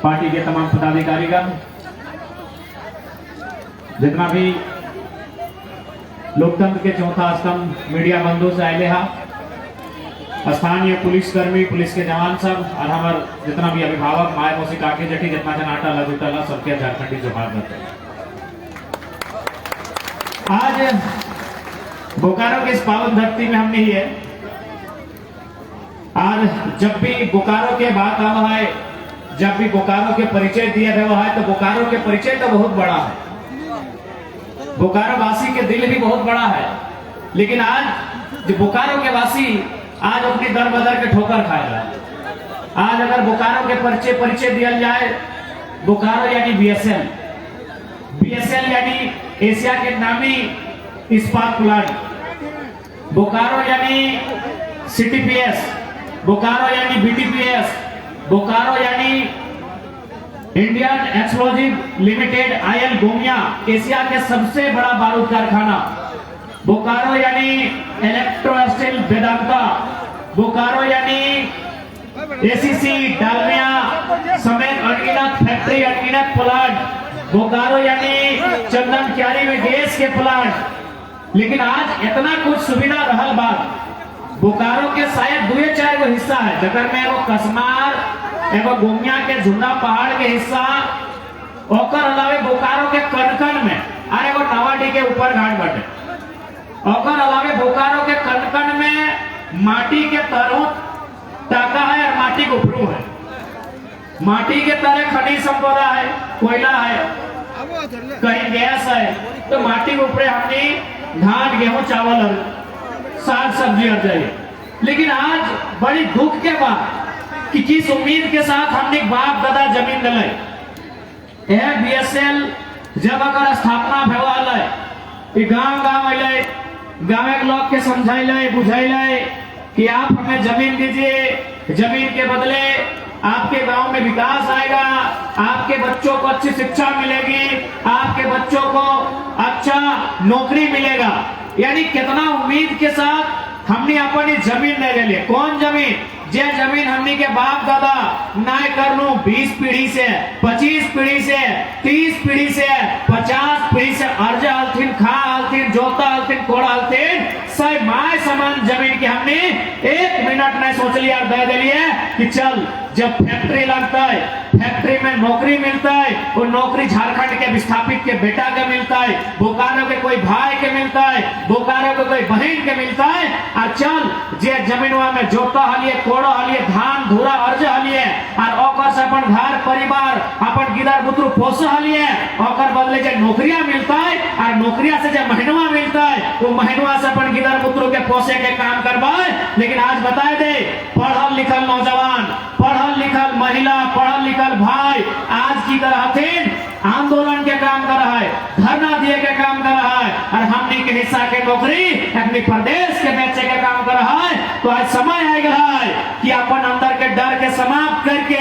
Party के तमाम पदाधिकारीगण, जितना भी लोकतंत्र के चौथा स्तंभ मीडिया बंधु से आए हा, स्थानीय पुलिसकर्मी, पुलिस के जवान सब और हमार जितना भी अभिभावक, माए मौसी, काकी जटी, जितना जन आटा लजुटला सबके झारखंडी जोहार करते। आज बोकारो के इस पावन धरती में हमने ही है, और जब भी बोकारो के बात आवा है, जब भी बोकारो के परिचय दिया गया है, तो बोकारो के परिचय तो बहुत बड़ा है, बोकारो वासी के दिल भी बहुत बड़ा है। लेकिन आज जो बोकारो के वासी आज अपनी दर बदर के ठोकर खाएगा। आज अगर बोकारो के परिचय दिया जाए, बोकारो यानी बीएसएल, बीएसएल यानी एशिया के नामी इस्पात प्लांट, बोकारो यानी सीटीपीएस, बोकारो यानी बीटीपीएस, बोकारो यानी Indian explosive limited IL Gomia, Asia के सबसे बड़ा बारूद कारखाना, बोकारो यानी इलेक्ट्रो स्टील वेदांता, बोकारो यानी एसीसी डालमिया समेत अनगिनत फैक्ट्री, अनगिनत प्लांट, बोकारो यानी चंदन क्यारी में गैस के प्लांट। लेकिन आज इतना कुछ सुविधा रहल बाद बोकारो के शायद 2-4 गो हिस्सा है, जकर में एगो कसमार, एगो गोमिया के झुंडा पहाड़ के हिस्सा, ओकर अलावे बोकारो के कनकन में और एगो नवाडी के ऊपर घाट बाटे, ओकर अलावे बोकारो के कनकन में माटी के तरों टाका है और माटी के उपरू है, माटी के तरह खनिज संपदा है, कोयला है, कहीं गैस है, तो माटी के ऊपर हमने धान, गेहूं, चावल और साग सब्जी आ जाए। लेकिन आज बड़ी दुख के बाद कि किस उम्मीद के साथ हमने बाप दादा जमीन दिलाई, बीएसएल जब अगर स्थापना भेवाल है, गांव गांव अल, गांव के लोग के समझाइले, बुझाइले कि आप हमें जमीन दीजिए, जमीन के बदले आपके गांव में विकास आएगा, आपके बच्चों को अच्छी शिक्षा मिलेगी, आपके बच्चों को अच्छा नौकरी मिलेगा। यानी कितना उम्मीद के साथ हमने अपनी जमीन ले लिए। कौन जमीन? जे जमीन हमने के बाप दादा नाय कर लू 20 पीढ़ी से, 25 पीढ़ी से, 30 पीढ़ी से, 50 पीढ़ी से अर्ज हलथिन, खा हलथिन, जोता हलथिन, कोड़ा हलथिन, सब माय समान जमीन की हमने 1 मिनट नहीं सोच लिया और दे दिलिए कि चल जब फैक्ट्री लगता है, फैक्ट्री में नौकरी मिलता है, वो नौकरी झारखंड के विस्थापित के बेटा के मिलता है, बोकारो के कोई भाई के मिलता है, बोकारो के कोई बहन के मिलता है, और चल जे जमीनवा में जोता हलिए, कोड़ो हलिए, धान धूरा अर्ज हलिए, और ओकर से अपन घर परिवार, अपन गिदर बुतरू पोस हलिए, ओकर बदले जे नौकरियां मिलता है, और नौकरिया से जे महीनवा मिलता है, वो महीनवा से अपन गिदर बुतरू के पोसे के काम करवाए। लेकिन आज बताए दे, पढ़ल लिखल नौजवान, पढ़ल लिखल महिला, पढ़ल लिखल भाई आज की तरह आंदोलन के काम कर रहा है, धरना दिए के काम कर रहा है, और हमने के हिस्सा के नौकरी अपने प्रदेश के बेचे के काम कर रहा है। तो आज समय आ गया है कि अपन अंदर के डर के समाप्त करके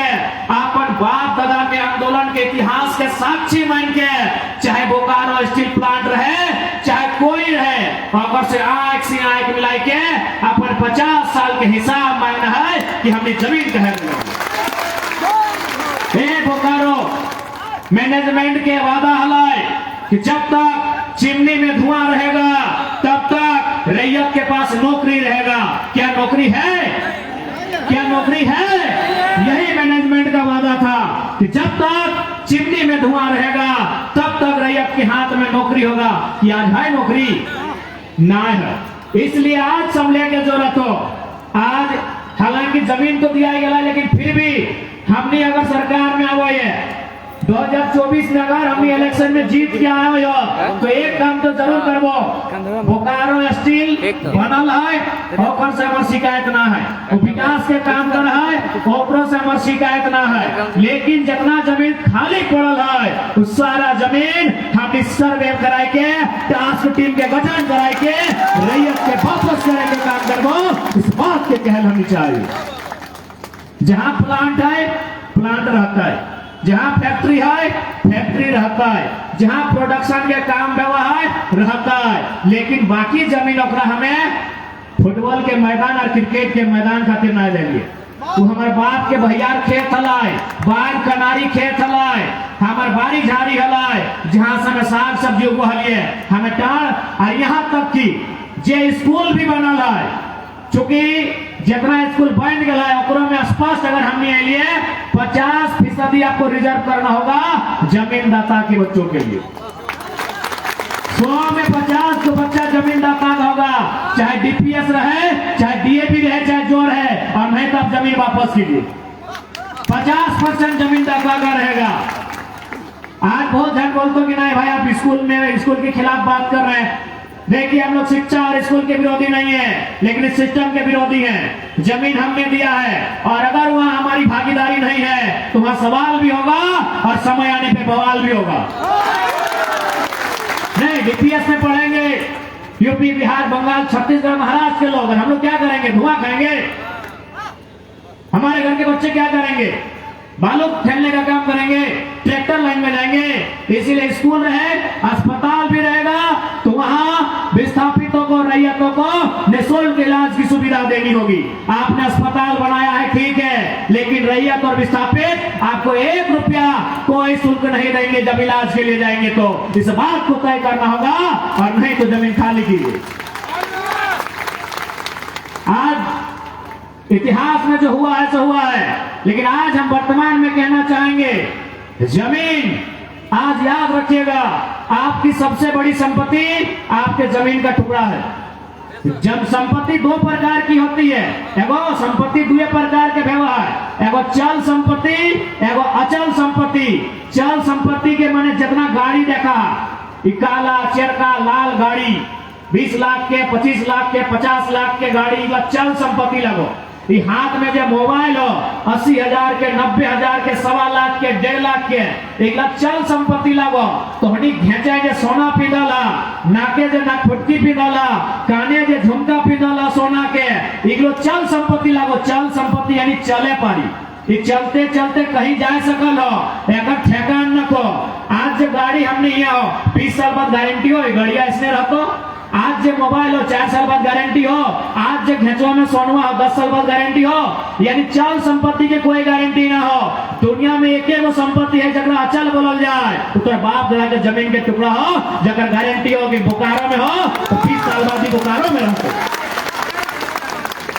अपन बाप दादा के आंदोलन के इतिहास के साक्षी मान के, चाहे बोकारो स्टील प्लांट रहे, चाहे कोई रहे, अगर से आंख से आंख मिला के अपन 50 साल के हिसाब मांगना है कि हमने जमीन कह बोकारो मैनेजमेंट के वादा हलाए कि जब तक चिमनी में धुआं रहेगा तब तक रैयत के पास नौकरी रहेगा। क्या नौकरी है? क्या नौकरी है? यही मैनेजमेंट का वादा था कि जब तक चिमनी में धुआं रहेगा तब तक रैयत के हाथ में नौकरी होगा। कि आज है नौकरी? ना है। इसलिए आज संभले के जरूरत हो। आज हालांकि जमीन तो दिया गया, लेकिन फिर भी हमने अगर सरकार में आवा है 2024 में अगर हम इलेक्शन में जीत के आए हो तो एक काम तो जरूर करबो, बोकारो स्टील बनल है, ओकर से हमार शिकायत ना है, वो विकास के काम कर रहा है, ओकरो से हमार शिकायत ना है। लेकिन जितना जमीन खाली पड़ल है उस सारा जमीन हम सर्वे कराए के, टास्क टीम के गठन कराए के रैयत के वापस करे के काम करबो। इस बात के कहल हमें चाहिए। जहाँ प्लांट है प्लांट रहता है, जहाँ फैक्ट्री है फैक्ट्री रहता है, जहाँ प्रोडक्शन के काम व्यवहार रहता है, लेकिन बाकी जमीन ओकरा हमें फुटबॉल के मैदान और क्रिकेट के मैदान खातिर ना देंगे। वो हमारे बाप के भैयार खेत हलाय, बार कनारी खेत हलाय, हमार बारी झाड़ी हलाय, जहां से हमें साग सब्जी उगलिए हमें टाड़। और यहाँ तक कि जे स्कूल भी बनल है, चूंकि जितना स्कूल बन गया है ओकरो में स्पष्ट अगर हमने लिए 50% आपको रिजर्व करना होगा जमीन दाता के बच्चों के लिए। 100 में 50 तो बच्चा जमीन दाता का होगा, चाहे डीपीएस रहे, चाहे डीएपी रहे, चाहे जो रहे, और नहीं तो आप जमीन वापस कीजिए। 50% जमीन दाता का रहेगा। आज बहुत जन बोलते कि नहीं भाई आप स्कूल के खिलाफ बात कर रहे हैं। देखिए हम लोग शिक्षा और स्कूल के विरोधी नहीं है, लेकिन इस सिस्टम के विरोधी हैं। जमीन हमने दिया है और अगर वहां हमारी भागीदारी नहीं है तो वहां सवाल भी होगा और समय आने पे बवाल भी होगा। नहीं, डीपीएस में पढ़ेंगे यूपी, बिहार, बंगाल, छत्तीसगढ़, महाराष्ट्र के लोग, हम लोग क्या करेंगे? धुआं खाएंगे। हमारे घर के बच्चे क्या करेंगे? बालू खेलने का काम करेंगे, ट्रैक्टर लाइन में जाएंगे। इसीलिए स्कूल रहे, अस्पताल भी रहेगा, तो वहां विस्थापितों को, रैयतों को निःशुल्क इलाज की सुविधा देनी होगी। आपने अस्पताल बनाया है ठीक है, लेकिन रैयत और विस्थापित आपको 1 रुपया कोई शुल्क नहीं देंगे जब इलाज के लिए जाएंगे। तो इस बात को तय करना होगा और नहीं तो जमीन खाली कीजिए। आज इतिहास में जो हुआ है सो हुआ है, लेकिन आज हम वर्तमान में कहना चाहेंगे जमीन, आज याद रखिएगा आपकी सबसे बड़ी संपत्ति आपके जमीन का टुकड़ा है। जब संपत्ति 2 प्रकार की होती है, एगो संपत्ति 2 प्रकार के व्यवहार, एगो चल संपत्ति, एगो अचल संपत्ति। चल संपत्ति के माने जितना गाड़ी देखा, काला चरका लाल गाड़ी 20 लाख के, 25 लाख के, 50 लाख के गाड़ी, चल संपत्ति लगो। हाथ में जो मोबाइल हो 80,000 के, 90,000 के, 1.25 लाख के, 1.5 लाख के, 1 लाख चल संपत्ति लगो। तो हनी घेचा जे सोना पिंदला, नाके जे नाक फुटकी पिंदला, काने जे झुमका पिंदला सोना के, इगलो चल संपत्ति लगो। चल संपत्ति यानी चले पारी, ये चलते चलते कहीं जा सकल हो, एक ठेकान न को। आज जो गाड़ी हमने यहाँ हो 20 साल बाद गारंटी हो, गाड़िया इसने रखो। आज जो मोबाइल हो 4 साल बाद गारंटी हो, आज जो घेचवा में सोनवा हो 10 साल बाद गारंटी हो। यानी चल संपत्ति के कोई गारंटी ना हो। दुनिया में एक वो संपत्ति है जगह अचल बोलल जाए, तो तेरा बाप दादा के जमीन के टुकड़ा हो जगह गारंटी हो कि बोकारो में हो तो 20 साल बाद ही बोकारो में रहते।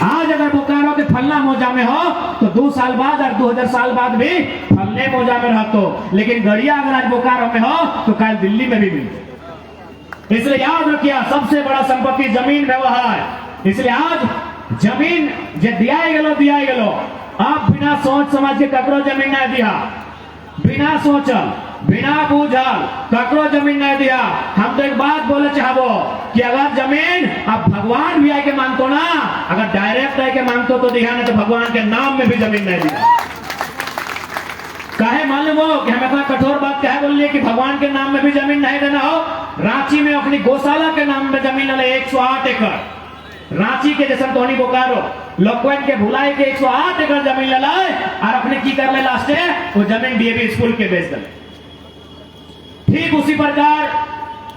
आज अगर बोकारो के फलना मौजा में हो तो 2 साल बाद और 2000 साल बाद भी फलने मौजा में रहते। लेकिन गड़िया अगर आज बोकारो में हो तो कल दिल्ली में भी मिलते। इसलिए याद रखिए सबसे बड़ा संपत्ति जमीन व्यवहार। इसलिए आज जमीन जे दिया गेलो, आप बिना सोच समझ के ककरो जमीन नहीं दिया, बिना सोचल, बिना बूझल ककरो जमीन नहीं दिया। हम तो एक बात बोले चाहबो कि अगर जमीन आप भगवान भी आके मांगतो ना, अगर डायरेक्ट आके मांगतो तो दिया नहीं, तो भगवान के नाम में भी जमीन नहीं दिया। कहे मालूम हो कि हम इतना कठोर बात कहे बोलिए कि भगवान के नाम में भी जमीन नहीं देना हो। रांची में अपनी गौशाला के नाम में जमीन ले 108 एकड़। रांची के जैसे टोनी बोकारो लोकवन के भुलाई के 108 एकड़ जमीन ले लाए और अपने की कर ले लास्ट वो जमीन डीएवी स्कूल के बेच दे। ठीक उसी प्रकार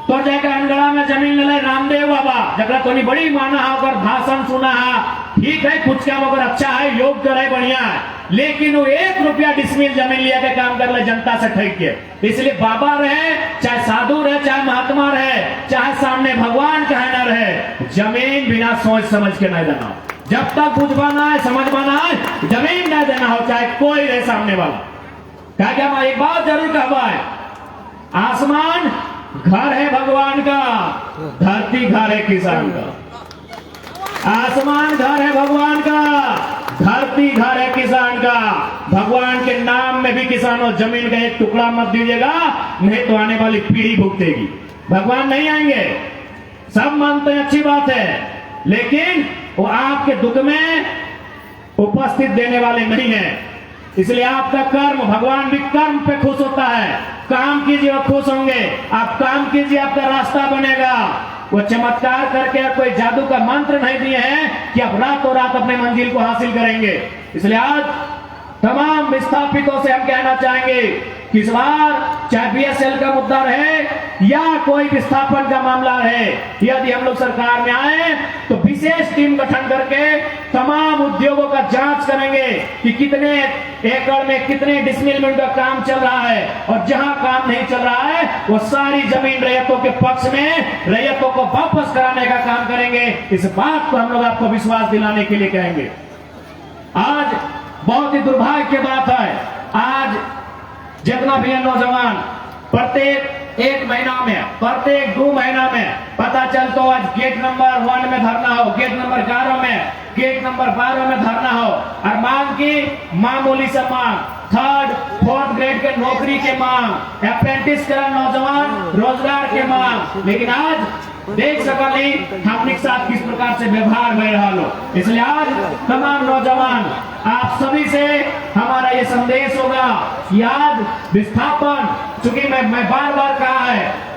तो जाकर अनगढ़ा में जमीन ले रामदेव बाबा, जगह तो नहीं बड़ी माना है और भाषण सुना है, ठीक है कुछ काम अगर अच्छा है, योग्य है, बढ़िया है, लेकिन वो 1 रुपया डिसमिल जमीन लिया के काम कर ले जनता से ठग के। इसलिए बाबा रहे, चाहे साधु रहे, चाहे महात्मा रहे, चाहे सामने भगवान कहे ना रहे, जमीन बिना सोच समझ के नहीं देना। जब तक बुझवाना है, समझवाना है, जमीन नहीं देना हो, चाहे कोई रहे सामने वाला। क्या हम एक बात जरूर कहवा है, आसमान घर है भगवान का, धरती घर है किसान का। आसमान घर है भगवान का, धरती घर है किसान का। भगवान के नाम में भी किसानों जमीन का एक टुकड़ा मत दीजिएगा, नहीं तो आने वाली पीढ़ी भुगतेगी। भगवान नहीं आएंगे, सब मानते हैं अच्छी बात है, लेकिन वो आपके दुख में उपस्थित देने वाले नहीं है। इसलिए आपका कर्म, भगवान भी कर्म पे खुश होता है। काम कीजिए और खुश होंगे, आप काम कीजिए आपका रास्ता बनेगा। वो चमत्कार करके कोई जादू का मंत्र नहीं दिए हैं कि आप रातों रात अपने मंजिल को हासिल करेंगे। इसलिए आज तमाम विस्थापितों से हम कहना चाहेंगे कि इस बार चाहे बीएसएल का मुद्दा रहे या कोई विस्थापन का मामला रहे, यदि हम लोग सरकार में आए तो विशेष टीम गठन करके तमाम उद्योगों का जांच करेंगे कि कितने एकड़ में कितने डिसमिल में उनका काम चल रहा है, और जहां काम नहीं चल रहा है वो सारी जमीन रैयतों के पक्ष में रैयतों को वापस कराने का काम करेंगे। इस बात को हम लोग आपको विश्वास दिलाने के लिए कहेंगे। आज बहुत ही दुर्भाग्य की बात है, आज जितना भी नौजवान प्रत्येक 1 महीना में, प्रत्येक 2 महीना में पता चलता हो, आज गेट नंबर 1 में धरना हो, गेट नंबर 11 में, गेट नंबर 12 में धरना हो, और मांग की मामूली से मांग, 3rd 4th ग्रेड के नौकरी के मांग, अप्रेंटिस करा नौजवान रोजगार के मांग। लेकिन आज देख सकली हमने साथ किस प्रकार से व्यवहार हो रहा लो। इसलिए आज तमाम नौजवान आप सभी से हमारा ये संदेश होगा कि आज विस्थापन, चूंकि मैं बार बार कहा है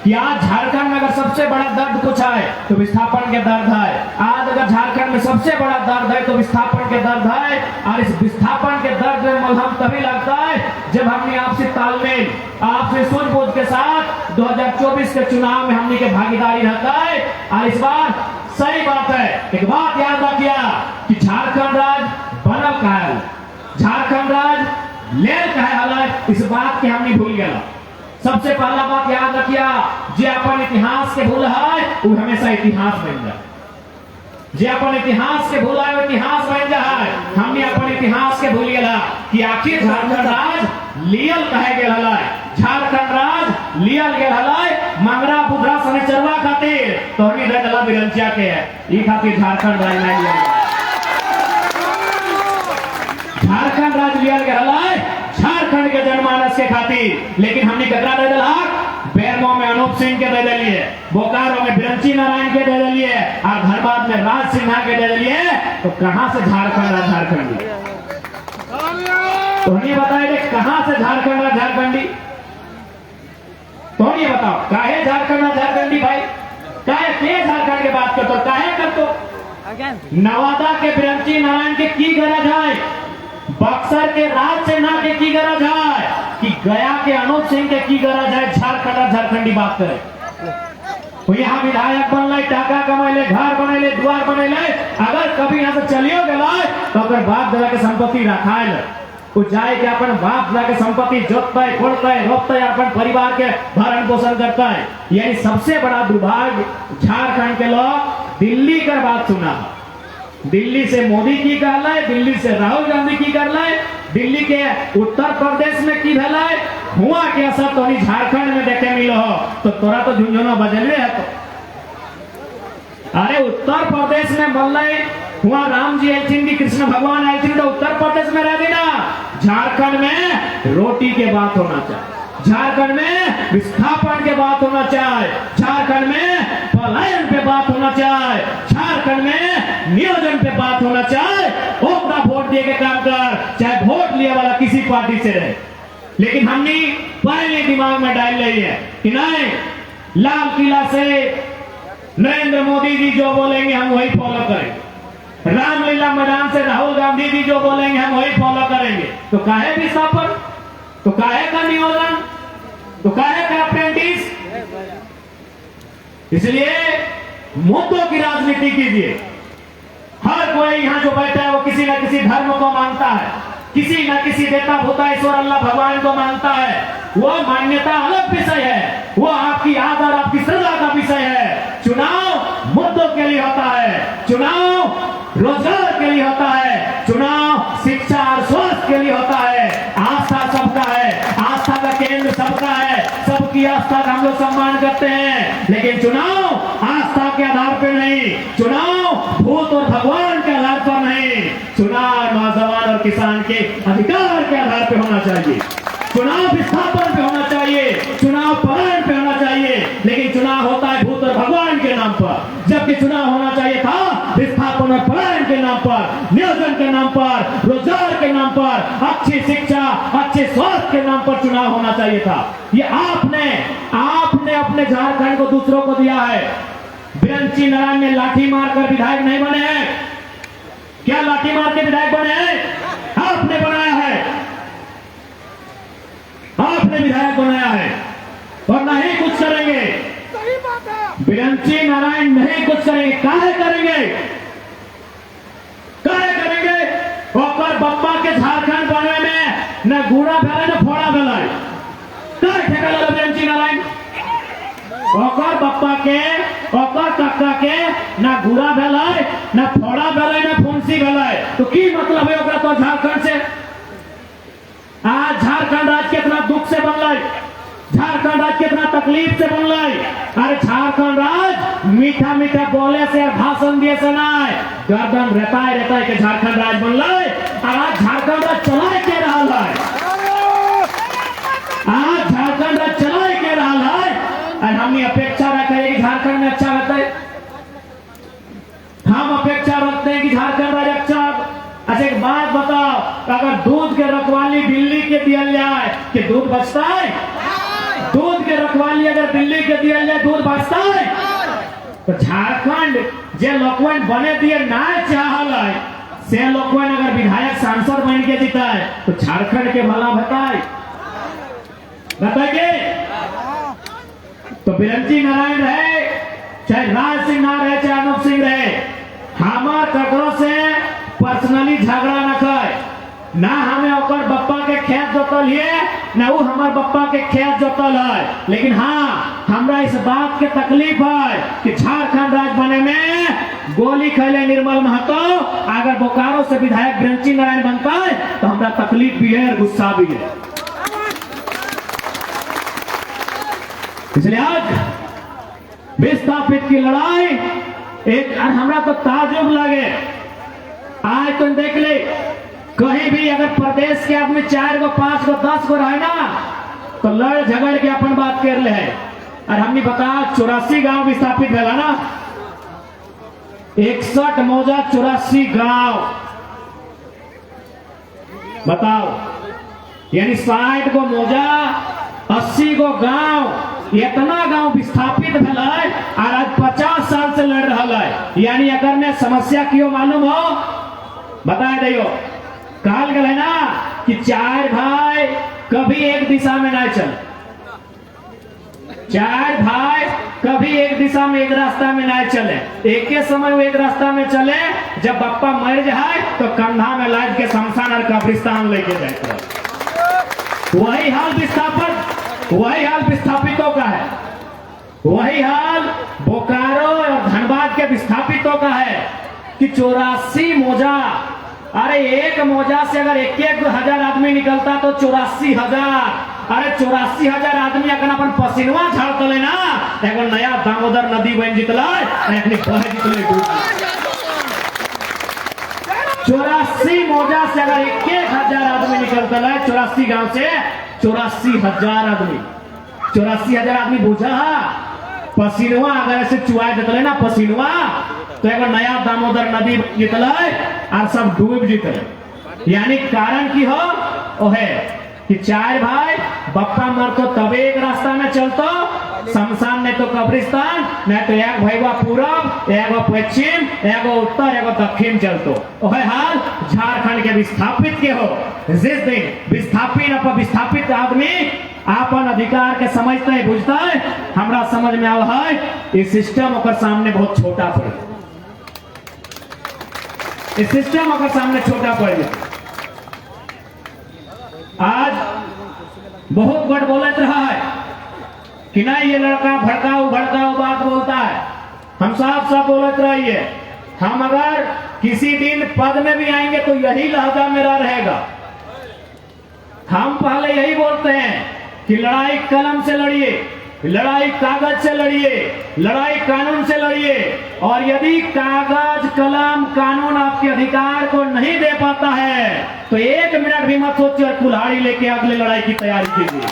कि आज झारखंड में अगर सबसे बड़ा दर्द कुछ है तो विस्थापन के दर्द है। आज अगर झारखंड में सबसे बड़ा दर्द है तो विस्थापन के दर्द है, और इस विस्थापन के दर्द में मलहम तभी लगता है जब हमने आपसे तालमेल, आपसे सूझबूझ के साथ 2024 के चुनाव में हमने के भागीदारी रहता है। और इस बार सही बात है, एक बात याद रखिए कि झारखंड राज्य बनल का है, झारखंड राज्य लेल का है हालत, इस बात के हमने भूल गया। सबसे पहला बात याद रखिए, जे अपन इतिहास के भूल है वो हमेशा इतिहास बन जाए, जे अपन इतिहास के भूल है वो इतिहास बन जाए। हमने अपन इतिहास के भूल गया कि आखिर झारखंड राज लियल कहे गेल है, झारखंड राज लियल गेल है मंगरा बुधरा शनिचरवा खातिर, तो हमने दला बिरंचिया के है ई खातिर झारखंड राज नहीं लिया, झारखंड राज लियल गेल है झारखंड के जनमानस के खातिर। लेकिन हमने कतरा दे दिला, बेरमो में अनूप सिंह के दे दिलिए, बोकारो में बिरंची नारायण के दे दिलिए, और धनबाद में राज सिन्हा के दे दिलिए, तो कहां से झारखंड राज झारखंडी? तो ये बताइए कहां से झारखंड राज झारखंडी? तो ये बताओ काहे झारखंड राज झारखंडी भाई? काहे के झारखंड के बात करते, काहे करते? नवादा के बिरंची नारायण के की गरज है, बक्सर के राज सेना के की गरज है, कि गया के अनूप सिंह के की गरज है झारखंड झारखंडी बात करे? यहाँ विधायक बनल, टाका कमैले, घर बनैले, द्वार बनैले, अगर कभी यहाँ से चलियो गला तो अगर बाप दादा के संपत्ति रखाए वो जाए के अपन बाप दादा के संपत्ति जोतता है, खोलता है, रोपता है, अपन परिवार के भरण पोषण करता है। यही सबसे बड़ा दुर्भाग्य झारखंड के लोग दिल्ली का बात सुना, दिल्ली से मोदी की कर लाए, दिल्ली से राहुल गांधी की कर लाए, दिल्ली के उत्तर प्रदेश में की भलाई हुआ के असर तो झारखंड में देखे मिलो हो, तो तोरा तो झुंझुना बजले है। तो अरे उत्तर प्रदेश में बल्ले हुआ राम जी एलचिन की, कृष्ण भगवान एलचिन, तो उत्तर प्रदेश में रह देना। झारखंड में रोटी के बात होना चाहिए, झारखंड में विस्थापन के बात होना चाहिए, झारखंड में पलायन पे बात होना चाहिए, झारखंड में नियोजन पे बात होना चाहिए। ओकरा वोट दे के काम कर, चाहे वोट लिया वाला किसी पार्टी से रहे। लेकिन हमने पहले दिमाग में डाल ली है कि नहीं, लाल किला से नरेंद्र मोदी जी जो बोलेंगे हम वही फॉलो करेंगे, रामलीला मैदान से राहुल गांधी जी जो बोलेंगे हम वही फॉलो करेंगे। तो काहे विस्थापन, तो काहे का नियोजन, तो काहे का अप्रेंटिस? इसलिए मुद्दों की राजनीति कीजिए। हर कोई यहाँ जो बैठा है वो किसी न किसी धर्म को मानता है, किसी न किसी देवता भूता ईश्वर अल्लाह भगवान को मानता है। वो मान्यता अलग विषय है, वो आपकी आदर आपकी श्रद्धा का विषय है। चुनाव मुद्दों के लिए होता है, चुनाव रोजगार के लिए होता है, चुनाव शिक्षा और स्वास्थ्य के लिए होता है। आस्था सबका है, आस्था का केंद्र सबका है, सबकी आस्था का हम लोग सम्मान करते हैं। लेकिन चुनाव आस्था के आधार पर नहीं, चुनाव भूत और भगवान के आधार पर नहीं, चुनाव नौजवान और किसान के अधिकार के आधार पर होना चाहिए, चुनाव विस्थापन पे होना चाहिए, चुनाव पलायन पे होना चाहिए। लेकिन चुनाव होता है भूत और भगवान के नाम पर, जबकि चुनाव होना चाहिए था विस्थापन और पलायन के नाम पर, नियोजन के नाम पर, रोजगार के नाम पर, अच्छी शिक्षा अच्छे स्वास्थ्य के नाम पर चुनाव होना चाहिए था। ये आपने अपने झारखंड को दूसरों को दिया है। बिरंची नारायण ने लाठी मारकर विधायक नहीं बने हैं, क्या लाठी मार के विधायक बने हैं? आपने बनाया है, आपने विधायक बनाया है और नहीं कुछ करेंगे। बिरंची नारायण नहीं कुछ करेंगे। काहे करेंगे? काहे करेंगे? और बप्पा के झारखंड बनने में न गुड़ा भेला न फोड़ा भेला। काहे ठेका लगा बिरंची नारायण? ओकर बप्पा के, ओकर काका के ना गुड़ा भेला ना फोड़ा भेला ना फुंसी भेला। तो की मतलब है ओकरा तो झारखंड से? आज झारखंड राज्य कितना दुख से बनल, झारखंड राज्य कितना तकलीफ से बनल। अरे झारखंड राज्य मीठा मीठा बोले से भाषण दिए से नहीं, गर्दन रेताए रेताए के झारखंड राज्य बनल। और आज झारखंड राज्य चलाए के रहा है, आज झारखंड राज्य चलाए के रहा है। और हमने अपेक्षा रखा है कि झारखंड में अच्छा रहता है। हम अपेक्षा रखते हैं कि झारखंड राज्य अच्छा। अच्छा एक बात बताओ, अगर दूध के रखवाली बिल्ली के दिया जाए कि दूध बचता है? दूध के रखवाली अगर बिल्ली के दिया जाए दूध बचता है? तो झारखंड जे लोकवन बने दिए ना चाहल है, से लोकवन अगर विधायक सांसद बन के जीता है तो झारखंड के भला बताए बताइए। तो बिरंची नारायण रहे चाहे राज सिंह ना रहे चाहे अनूप सिंह रहे, हमार ककरो से पर्सनली झगड़ा न कर। ना हमें ओकर बप्पा के खेत जोतल है ना वो हमार बप्पा के खेत जोतल है। लेकिन हाँ हमरा इस बात के तकलीफ है कि झारखंड राज्य बने में गोली खैले निर्मल महतो अगर बोकारो से विधायक बिरंची नारायण बनता है तो हमरा तकलीफ भी है और गुस्सा भी है। इसलिए आज विस्थापित की लड़ाई एक हमरा तो ताजुब लगे। आज तुम देख ले कहीं भी अगर प्रदेश के आदमी 4 गो 5 गो 10 गो रहे ना तो लड़ झगड़ के अपन बात कर ले है। और हमने बता 84 गांव विस्थापित भेला ना, 61 मौजा 84 गांव बताओ, यानी 60 गो मौजा 80 गो गांव, इतना गांव विस्थापित भेल है और आज 50 साल से लड़ रहा है। यानी अगर ने समस्या क्यों मालूम हो बता दियो। कहल गए ना कि 4 भाई कभी एक दिशा में नहीं चले, 4 भाई कभी एक दिशा में एक रास्ता में नहीं चले। एक के समय वो एक रास्ता में चले, जब बप्पा मर जाए तो कंधा में लाद के शमशान और कब्रिस्तान लेके जाते। वही हाल विस्थापितों का है, वही हाल बोकारो और धनबाद के विस्थापितों का है कि 84 मौजा, अरे एक मौजा से अगर 1-1 हजार आदमी निकलता तो 84,000। अरे 84,000 आदमी अगर अपन पसीनवा झाड़तले ना एगो नया दामोदर नदी बन जितला 84 मौजा से अगर 1-1 हजार आदमी निकलता है, 84 गांव से 84,000 आदमी, 84,000 आदमी बुझा पसीनवा अगर ऐसे चुआ जितले ना पसीनवा तो एगो नया दामोदर नदी जितल और सब डूब जितल। यानी कारण की हो ओ है कि 4 भाई बप्पा मरतो तबे एक रास्ता में चलतो, शमशान ने तो कब्रिस्तान, नहीं तो एक भैया पूरब, एगो पश्चिम, एगो उत्तर, एगो दक्षिण चलतो। ओहे हाल झारखंड के विस्थापित के हो। जिस दिन विस्थापित आदमी अपन अधिकार के समझते है बुझता है, हमरा समझ में आवा है इस सिस्टम ओकर सामने बहुत छोटा पड़े, इस सिस्टम ओकर सामने छोटा पड़ गया। आज बहुत बड़ बोलत रहा है कि नहीं ये लड़का भड़काऊ बात बोलता है। हम साफ बोलत रहिए, हम अगर किसी दिन पद में भी आएंगे तो यही लहजा मेरा रहेगा। हम पहले यही बोलते हैं कि लड़ाई कलम से लड़िए, लड़ाई कागज से लड़िए, लड़ाई कानून से लड़िए। और यदि कागज कलम कानून आपके अधिकार को नहीं दे पाता है तो 1 मिनट भी मत सोचिए और कुल्हाड़ी लेके अगले लड़ाई की तैयारी कीजिए।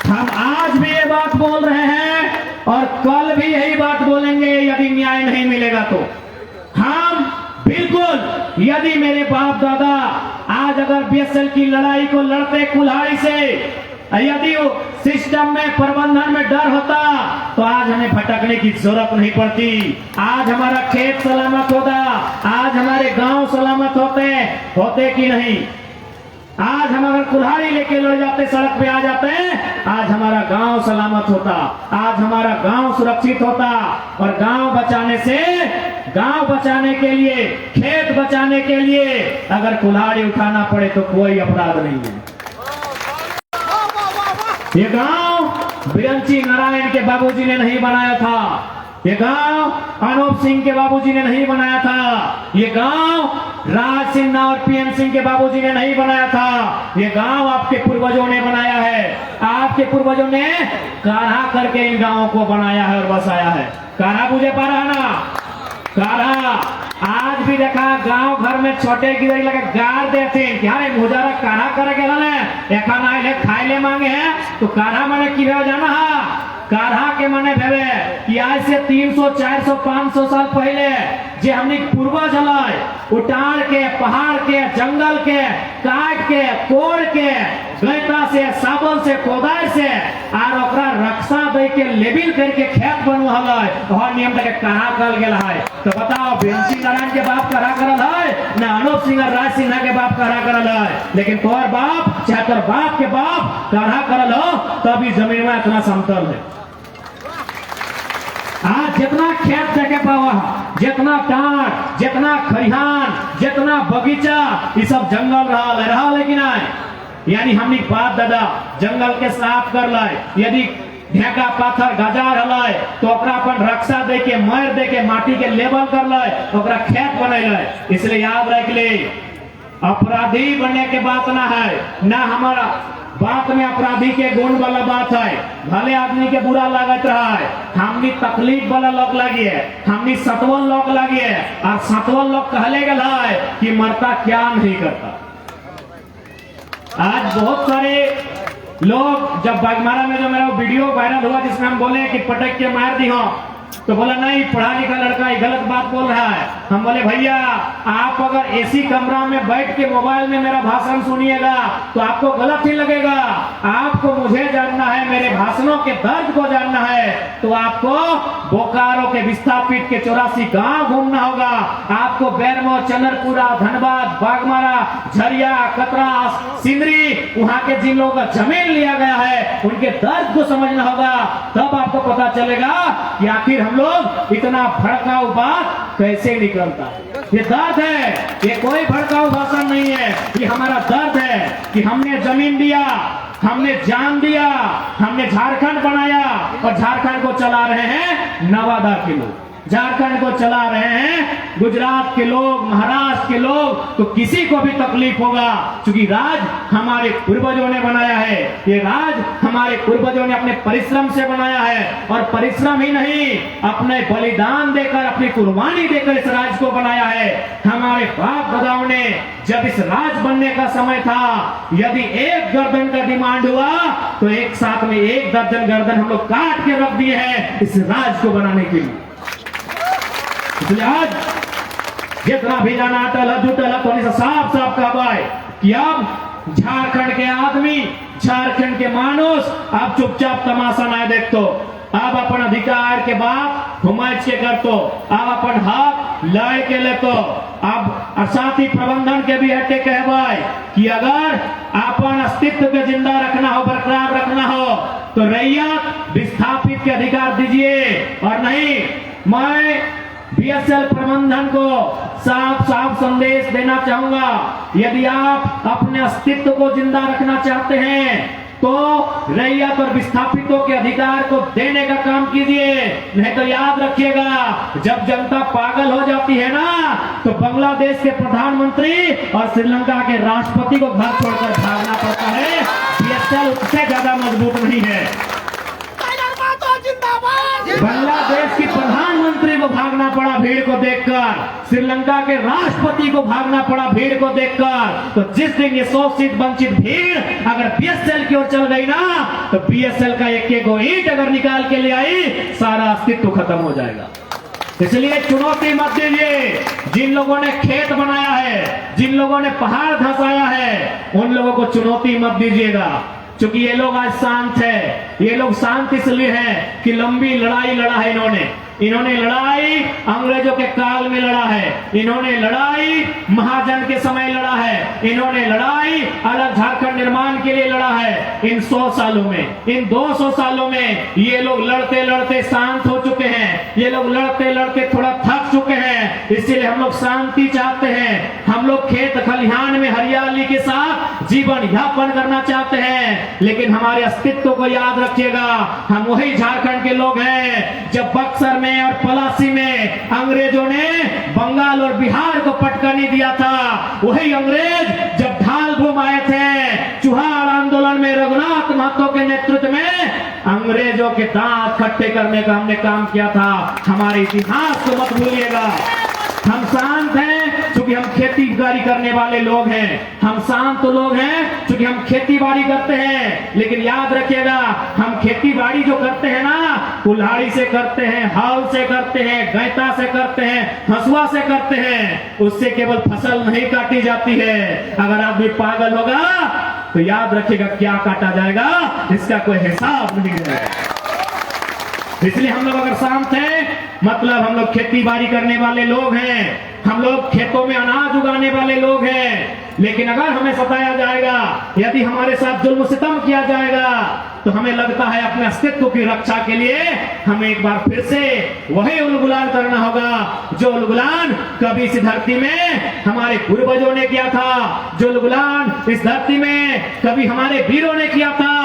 हम आज भी ये बात बोल रहे हैं और कल भी यही बात बोलेंगे यदि न्याय नहीं मिलेगा तो। हम बिल्कुल, यदि मेरे बाप दादा आज अगर बीएसएल की लड़ाई को लड़ते कुल्हाड़ी से, यदि सिस्टम में, प्रबंधन में डर होता तो आज हमें भटकने की जरूरत नहीं पड़ती। आज हमारा खेत सलामत होता, आज हमारे गांव सलामत होते कि नहीं। आज हम अगर कुल्हाड़ी लेके लड़ जाते, सड़क पे आ जाते, आज हमारा गांव सलामत होता, आज हमारा गांव सुरक्षित होता। और गांव बचाने के लिए, खेत बचाने के लिए अगर कुल्हाड़ी उठाना पड़े तो कोई अपराध नहीं है। ये गांव बिरंची नारायण के बाबूजी ने नहीं बनाया था, ये गांव अनूप सिंह के बाबूजी ने नहीं बनाया था, ये गांव राज सिन्हा और पीएम सिंह के बाबूजी ने नहीं बनाया था, ये गांव आपके पूर्वजों ने बनाया है। आपके पूर्वजों ने काढ़ा करके इन गांवों को बनाया है और बसाया है। काढ़ा बुझे पा रहा ना, काढ़ा आज भी देखा गांव घर में छोटे गिरई लगे गाड़ देते हैं, क्या रे मुजारा काढ़ा करके खाइले मांगे हैं तो काढ़ा माने की जाना है। काढ़ा के माने भेवे कि आज से 300, 400, 500 साल पहले जे हमने पूर्वज हलाय उटार के, पहाड़ के, जंगल के काट के, कोड़ के, गैता से, साबल से, कोदार से और ओकरा रक्षा दे के लेबिल करके खेत बनवा हलाय और नियम तक काढ़ा कल गेल है। तो बताओ बिरंची नारायण के बाप काढ़ा करल है ना अनूप सिंह और राज सिन्हा के बाप काढ़ा करल है। लेकिन तोर बाप चाहे तोर बाप के बाप काढ़ा करल हो तभी जमीन में इतना समतल है। आज जितना खेत देखे पावा, जितना टाट, जितना खरिहान, जितना बगीचा, ये सब जंगल रहा लेकिन यानी हमनी बाप दादा जंगल के साफ कर लाए। यदि ढेका पाथर गजार हलाय तो ओकरा अपन रक्षा दे के, मार दे के, माटी के लेवल कर लाए, ओकरा खेत बने लाए। इसलिए याद रख ले, अपराधी बनने के बात ना है, ना हमारा बात में अपराधी के गुण वाला बात है। भले आदमी के बुरा लागत रहा है, हमनी तकलीफ वाला लोग लगी है, हमनी सतवन लोग लगी है और सतवन लोग कहले गल है कि मरता क्या नहीं करता। आज बहुत सारे लोग जब बागमारा में जो मेरा वीडियो वायरल हुआ जिसमें हम बोले कि पटक के मार दी हो, तो बोला नहीं पढ़ा लिखा लड़का ये गलत बात बोल रहा है। हम बोले भैया आप अगर एसी कमरा में बैठ के मोबाइल में मेरा भाषण सुनिएगा तो आपको गलत ही लगेगा। आपको मुझे जानना है, मेरे भाषणों के दर्द को जानना है तो आपको बोकारो के विस्थापित के 84 गांव घूमना होगा। आपको बैरमो, चनरपुरा, धनबाद, बागमारा, झरिया, कतरा, सिंदरी, वहां के जिन लोगों का जमीन लिया गया है उनके दर्द को समझना होगा। तब आपको पता चलेगा कि आखिर हम लोग इतना भड़काऊ बात कैसे निकलता है। ये दर्द है, ये कोई भड़काऊ भाषण नहीं है, ये हमारा दर्द है कि हमने जमीन दिया, हमने जान दिया, हमने झारखंड बनाया और झारखंड को चला रहे हैं नवादा के लोग, झारखंड को चला रहे हैं गुजरात के लोग, महाराष्ट्र के लोग। तो किसी को भी तकलीफ होगा क्योंकि राज हमारे पूर्वजों ने बनाया है, ये राज हमारे पूर्वजों ने अपने परिश्रम से बनाया है। और परिश्रम ही नहीं, अपने बलिदान देकर, अपनी कुर्बानी देकर इस राज को बनाया है। हमारे बाप दादाओं ने जब इस राज बनने का समय था, यदि एक गर्दन का डिमांड हुआ तो एक साथ में 1 दर्जन गर्दन हम लोग काट के रख दिए हैं इस राज को बनाने के लिए। इसलिए आज जितना भी जाना अटल जुटल तो साफ साफ कहा है कि अब झारखंड के आदमी, झारखंड के मानुष अब चुपचाप तमाशा ना देख तो अब अपन अधिकार के बात हुमाच के कर तो अब अपन हक लड़ के ले तो अब साथी प्रबंधन के भी हटे कहवाए कि अगर अपन अस्तित्व के जिंदा रखना हो, बरकरार रखना हो तो रैयत विस्थापित के अधिकार दीजिए। और नहीं, मैं बीएसएल प्रबंधन को साफ साफ संदेश देना चाहूंगा, यदि आप अपने अस्तित्व को जिंदा रखना चाहते हैं तो रैयत और विस्थापितों के अधिकार को देने का काम कीजिए। नहीं तो याद रखिएगा, जब जनता पागल हो जाती है ना तो बांग्लादेश के प्रधानमंत्री और श्रीलंका के राष्ट्रपति को घर छोड़कर भागना पड़ता है। बीएसएल उससे ज्यादा मजबूत नहीं है। बांग्लादेश की प्रधानमंत्री को भागना पड़ा भीड़ को देखकर, श्रीलंका के राष्ट्रपति को भागना पड़ा भीड़ को देखकर। तो जिस दिन ये शोषित वंचित भीड़ अगर बीएसएल की ओर चल गई ना तो बीएसएल का एक ईंट अगर निकाल के ले आई सारा अस्तित्व खत्म हो जाएगा। इसलिए चुनौती मत दीजिए। जिन लोगों ने खेत बनाया है, जिन लोगों ने पहाड़ धंसाया है, उन लोगों को चुनौती मत दीजिएगा। क्योंकि ये लोग आज शांत है। ये लोग शांत इसलिए है कि लंबी लड़ाई लड़ा है इन्होंने लड़ाई अंग्रेजों के काल में लड़ा है, इन्होंने लड़ाई महाजन के समय लड़ा है, इन्होंने लड़ाई अलग झारखंड निर्माण के लिए लड़ा है। इन 100 सालों में, इन 200 सालों में ये लोग लड़ते लड़ते शांत हो चुके हैं, ये लोग लड़ते लड़ते थोड़ा थक चुके हैं। इसलिए हम लोग शांति चाहते हैं, हम लोग खेत खलिहान में हरियाली के साथ जीवन यापन करना चाहते हैं। लेकिन हमारे अस्तित्व को याद रखिएगा, हम वही झारखंड के लोग हैं। जब बक्सर में और पलासी में अंग्रेजों ने बंगाल और बिहार को पटकनी दिया था, वही अंग्रेज जब ढाल घुमाए थे चुहाड़ आंदोलन में रघुनाथ महतो के नेतृत्व में, अंग्रेजों के दांत खट्टे करने का हमने काम किया था। हमारे इतिहास को मत भूलिएगा। हम शांत हैं क्योंकि हम खेती बाड़ी करने वाले लोग हैं, हम शांत लोग हैं क्योंकि हम खेती बाड़ी करते हैं। लेकिन याद रखिएगा, हम खेती बाड़ी जो करते हैं ना, कुल्हाड़ी से करते हैं, हल से करते हैं, गैता से करते हैं, हंसुआ से करते हैं। उससे केवल फसल नहीं काटी जाती है। अगर आदमी पागल होगा तो याद रखिएगा क्या काटा जाएगा इसका कोई हिसाब नहीं है। इसलिए हम लोग अगर शांत हैं मतलब हम लोग खेती बाड़ी करने वाले लोग हैं, हम लोग खेतों में अनाज उगाने वाले लोग हैं। लेकिन अगर हमें सताया जाएगा, यदि हमारे साथ जुल्म सितम किया जाएगा, तो हमें लगता है अपने अस्तित्व की रक्षा के लिए हमें एक बार फिर से वही उलगुलान करना होगा जो उलगुलान कभी इस धरती में हमारे पूर्वजों ने किया था, जो उलगुलान इस धरती में कभी हमारे वीरों ने किया था।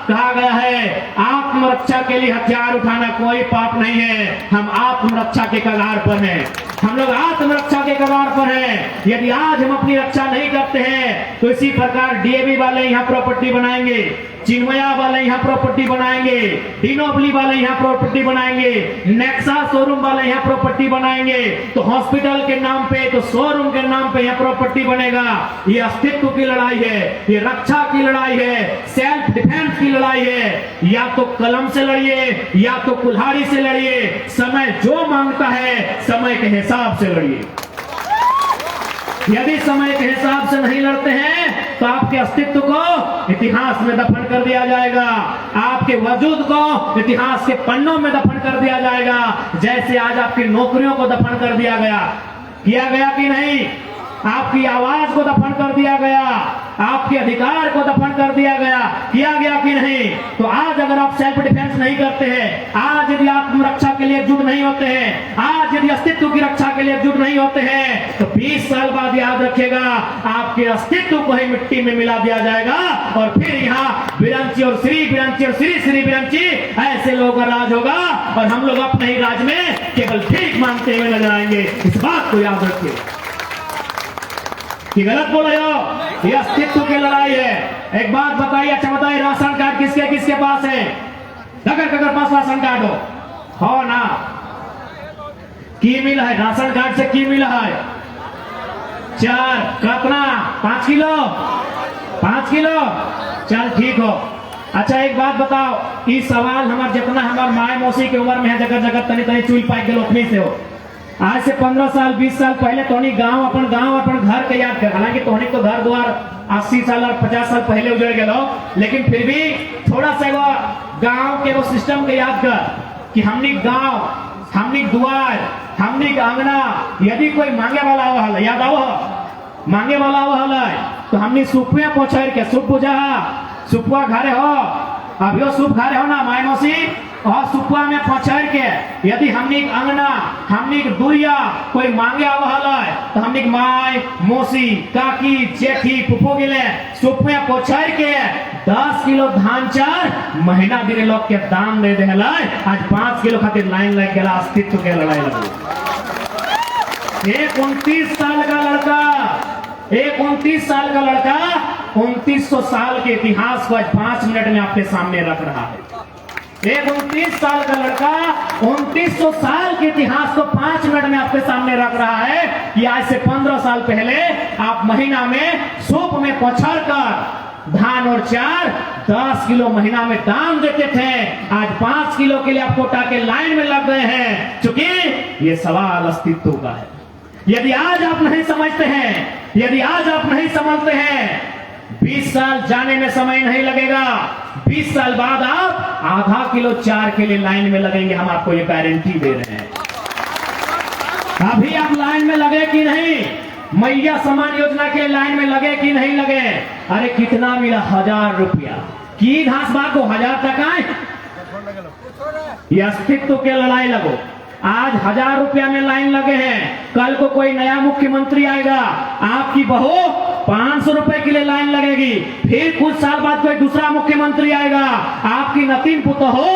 कहा गया है आत्मरक्षा के लिए हथियार उठाना कोई पाप नहीं है। हम आत्मरक्षा के कगार पर हैं, हम लोग आत्मरक्षा के कगार पर हैं। यदि आज हम अपनी रक्षा नहीं करते हैं तो इसी प्रकार डीएवी वाले यहाँ प्रॉपर्टी बनाएंगे, चिन्मया वाले यहाँ प्रॉपर्टी बनाएंगे, डिनोबली वाले यहाँ प्रॉपर्टी बनाएंगे, नेक्सा शोरूम वाले यहाँ प्रॉपर्टी बनाएंगे, तो हॉस्पिटल के नाम पे, तो शोरूम के नाम पे यहाँ प्रॉपर्टी बनेगा। ये अस्तित्व की लड़ाई है, ये रक्षा की लड़ाई है, सेल्फ डिफेंस की लड़ाई है। या तो कलम से लड़िए या तो कुल्हाड़ी से लड़िए, समय जो मांगता है समय के हिसाब से लड़िए। यदि समय के हिसाब से नहीं लड़ते हैं तो आपके अस्तित्व को इतिहास में दफन कर दिया जाएगा, आपके वजूद को इतिहास के पन्नों में दफन कर दिया जाएगा। जैसे आज आपकी नौकरियों को दफन कर दिया गया, किया गया कि नहीं? आपकी आवाज को दफन कर दिया गया, आपके अधिकार को दफन कर दिया गया, किया गया कि नहीं? तो आज अगर आप सेल्फ डिफेंस नहीं करते हैं, आज यदि आत्मरक्षा के लिए एकजुट नहीं होते हैं, आज यदि अस्तित्व की रक्षा के लिए एकजुट नहीं होते हैं, तो 20 साल बाद याद रखिएगा आपके अस्तित्व को ही मिट्टी में मिला दिया जाएगा और फिर यहाँ बिरंची और श्री बिरंची और श्री श्री बिरंची ऐसे लोगों का राज होगा और हम लोग अपने ही राज में केवल ठीक मानते हुए नजर आएंगे। इस बात को याद रखिए कि गलत बोल रहे हो, ये अस्तित्व की लड़ाई है। एक बात बताइए, अच्छा बताइए, राशन कार्ड किसके किसके पास है? कगर पास राशन कार्ड हो ना? की मिला है राशन कार्ड से? की मिला है 4 कितना 5 किलो 5 किलो चल ठीक हो। अच्छा एक बात बताओ, ये सवाल हमारे जितना हमारे माए मौसी की उम्र में है, जगह जगह तनी तनी चुल पाई के लोकनी से हो। आज से 15 साल 20 साल पहले तोहनी गांव अपन घर के याद कर, हालांकि तोहनी तो घर द्वार 80 साल और 50 साल पहले उजड़ गए, लेकिन फिर भी थोड़ा सा वो गांव के वो सिस्टम के याद कर कि हमनी गांव, हमनी द्वार, हमनी आंगना, यदि कोई मांगे वाला हो याद आओ मांगे वाला हो तो हमनी सुपुआ पहुंचा के सुप पूजा सुपुआ घरे हो, अभियो सुप घरे हो ना माय मौसी, और सुपुआ में पहुंचा के यदि हमनी अंगना, हमनी दुरिया कोई मांगे आवल तो हमनी माय मौसी काकी जेठी फुफो गिले सुपुआ पहुंचा के 10 किलो धान चार महीना दिन लोग के दान दे दे। आज 5 किलो खातिर लाइन लग गया, अस्तित्व के लड़ाई लगी। एक 29 साल का लड़का, एक 29 साल का लड़का 2900 साल के इतिहास को आज 5 मिनट में आपके सामने रख रहा है। एक 29 साल का लड़का 2900 साल के इतिहास को 5 मिनट में आपके सामने रख रहा है कि आज से 15 साल पहले आप महीना में सूप में पछड़ कर धान और चार 10 किलो महीना में दान देते थे। आज 5 किलो के लिए आप कोटा के लाइन में लग गए हैं, क्योंकि ये सवाल अस्तित्व का है। यदि आज आप नहीं समझते हैं, यदि आज आप नहीं समझते हैं, 20 साल जाने में समय नहीं लगेगा। 20 साल बाद आप आधा किलो चार के लिए लाइन में लगेंगे, हम आपको ये गारंटी दे रहे हैं। अभी आप लाइन में लगे कि नहीं? मैया सम्मान योजना के लाइन में लगे कि नहीं लगे? अरे कितना मिला? 1000 रुपया की घास बात को 1000 तक आए। ये अस्तित्व के लड़ाई लगो। आज 1000 रुपया में लाइन लगे हैं, कल को कोई नया मुख्यमंत्री आएगा, आपकी बहू 500 रुपए के लिए लाइन लगेगी। फिर कुछ साल बाद कोई दूसरा मुख्यमंत्री आएगा, आपकी नतीन पुतो हो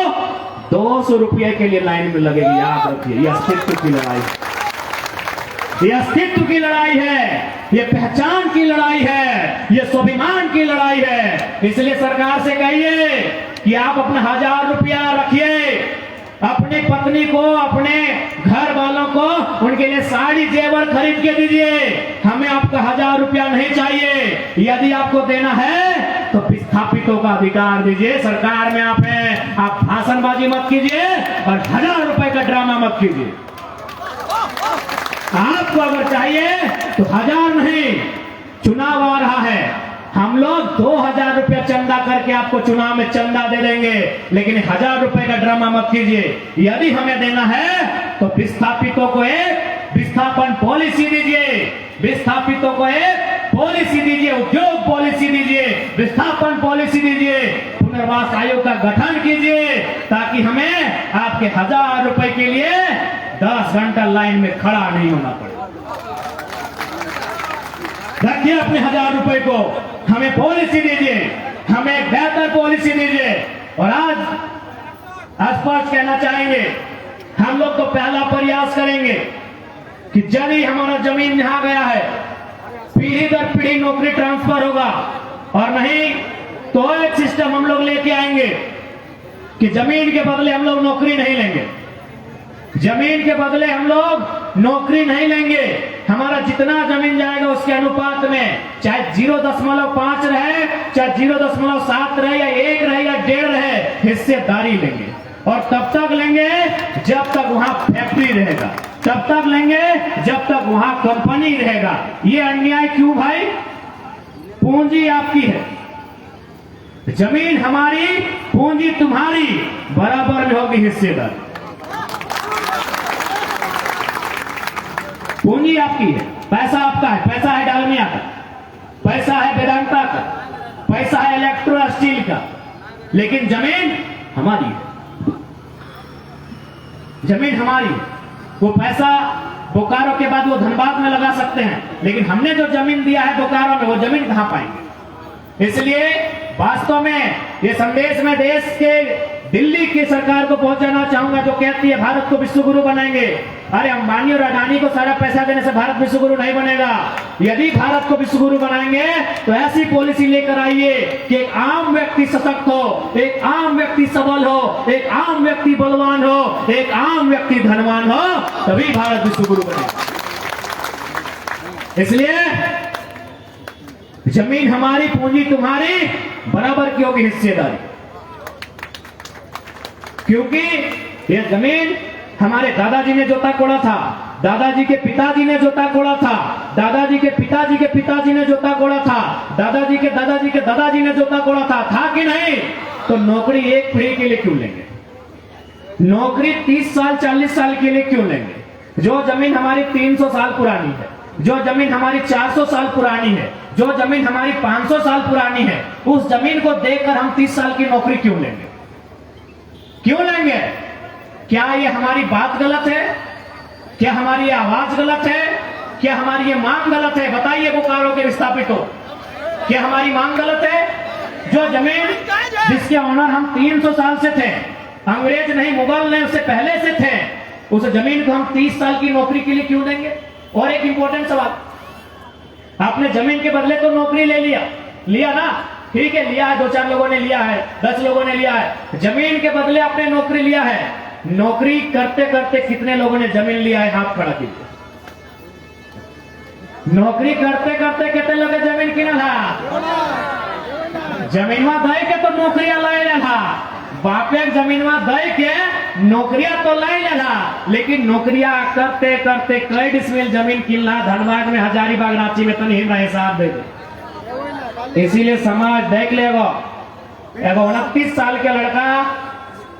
200 रुपये के लिए लाइन में लगेगी। याद रखिए, ये अस्तित्व की लड़ाई, ये अस्तित्व की लड़ाई है, ये पहचान की लड़ाई है, ये स्वाभिमान की लड़ाई है। इसलिए सरकार से कहिए कि आप अपना 1000 रुपया रखिए, अपनी पत्नी को, अपने घर वालों को उनके लिए साड़ी जेवर खरीद के दीजिए। हमें आपका 1000 रुपया नहीं चाहिए। यदि आपको देना है तो विस्थापितों का अधिकार दीजिए। सरकार में आप हैं, आप भाषणबाजी मत कीजिए और 1000 रुपए का ड्रामा मत कीजिए। आपको अगर चाहिए तो 1000 नहीं, चुनाव आ रहा है, हम लोग 2000 रुपया चंदा करके आपको चुनाव में चंदा दे देंगे, लेकिन 1000 रुपए का ड्रामा मत कीजिए। यदि हमें देना है तो विस्थापितों को एक विस्थापन पॉलिसी दीजिए, विस्थापितों को एक पॉलिसी दीजिए, उद्योग पॉलिसी दीजिए, विस्थापन पॉलिसी दीजिए, पुनर्वास आयोग का गठन कीजिए, ताकि हमें आपके 1000 रुपए के लिए 10 घंटा लाइन में खड़ा नहीं होना पड़े। रखिए अपने 1000 रुपए को, हमें पॉलिसी दीजिए, हमें एक बेहतर पॉलिसी दीजिए। और आज स्पष्ट कहना चाहेंगे, हम लोग तो पहला प्रयास करेंगे कि जब ही हमारा जमीन यहाँ गया है, पीढ़ी दर पीढ़ी नौकरी ट्रांसफर होगा, और नहीं तो एक सिस्टम हम लोग लेके आएंगे कि जमीन के बदले हम लोग नौकरी नहीं लेंगे, जमीन के बदले हम लोग नौकरी नहीं लेंगे। हमारा जितना जमीन जाएगा उसके अनुपात में, चाहे 0.5 रहे, चाहे 0.7 रहे, या 1 रहे, या 1.5 रहे, हिस्सेदारी लेंगे। और तब तक लेंगे जब तक वहां फैक्ट्री रहेगा, तब तक लेंगे जब तक वहां कंपनी रहेगा। ये अन्याय क्यों भाई? पूंजी आपकी है, जमीन हमारी, पूंजी तुम्हारी, बराबर में होगी हिस्सेदारी। पूंजी आपकी है, पैसा आपका है, पैसा है डालमिया का, पैसा है वेदांता का, पैसा है इलेक्ट्रो स्टील का, लेकिन जमीन हमारी है, जमीन हमारी है। वो पैसा बोकारो के बाद वो धनबाद में लगा सकते हैं, लेकिन हमने जो जमीन दिया है बोकारो में, वो जमीन कहां पाएंगे? इसलिए वास्तव में ये संदेश मैं देश के दिल्ली की सरकार को पहुंचाना चाहूंगा, जो कहती है भारत को विश्व गुरु बनाएंगे। अरे अंबानी और अडानी को सारा पैसा देने से भारत विश्व गुरु नहीं बनेगा। यदि भारत को विश्व गुरु बनाएंगे तो ऐसी पॉलिसी लेकर आइए कि एक आम व्यक्ति सशक्त हो, एक आम व्यक्ति सबल हो, एक आम व्यक्ति बलवान हो, एक आम व्यक्ति धनवान हो, तभी भारत विश्व गुरु बनेगा। इसलिए जमीन हमारी, पूंजी तुम्हारी, बराबर की होगी हिस्सेदारी। क्योंकि यह जमीन हमारे दादाजी ने जोता कोड़ा था, दादाजी के पिताजी ने जोता कोड़ा था, दादाजी के पिताजी के पिताजी ने जोता कोड़ा था, दादाजी के दादाजी के दादाजी ने जोता कोड़ा था कि नहीं? तो नौकरी एक पीढ़ी के लिए क्यों लेंगे? नौकरी 30 साल 40 साल के लिए क्यों लेंगे? जो जमीन हमारी 300 साल पुरानी है, जो जमीन हमारी 400 साल पुरानी है, जो जमीन हमारी 500 साल पुरानी है, उस जमीन को देखकर हम 30 साल की नौकरी क्यों लेंगे? क्यों लेंगे? क्या ये हमारी बात गलत है? क्या हमारी आवाज गलत है? क्या हमारी ये मांग गलत है? बताइए बोकारो के विस्थापितों, क्या हमारी मांग गलत है? जो जमीन जिसके ऑनर हम 300 साल से थे, अंग्रेज नहीं मुगल ने उससे पहले से थे, उस जमीन को हम 30 साल की नौकरी के लिए क्यों देंगे? और एक इंपॉर्टेंट सवाल, आपने जमीन के बदले तो नौकरी ले लिया ना, ठीक है, लिया है, 2-4 लोगों ने लिया है, 10 लोगों ने लिया है, जमीन के बदले आपने नौकरी लिया है। नौकरी करते करते कितने लोगों ने जमीन लिया है? हाथ खड़ा कीजिए। नौकरी करते करते कितने लोग जमीन किना? जमीनवा दे के तो नौकरियां ले लेना, बापे जमीनवा दे के नौकरियां तो ले लेना, लेकिन नौकरियां करते करते कई डिसमिल जमीन किनला, धनबाद में, हजारीबाग, रांची में, तनी हिसाब दे दे। इसीलिए समाज देख लेगो, एगो 29 साल के लड़का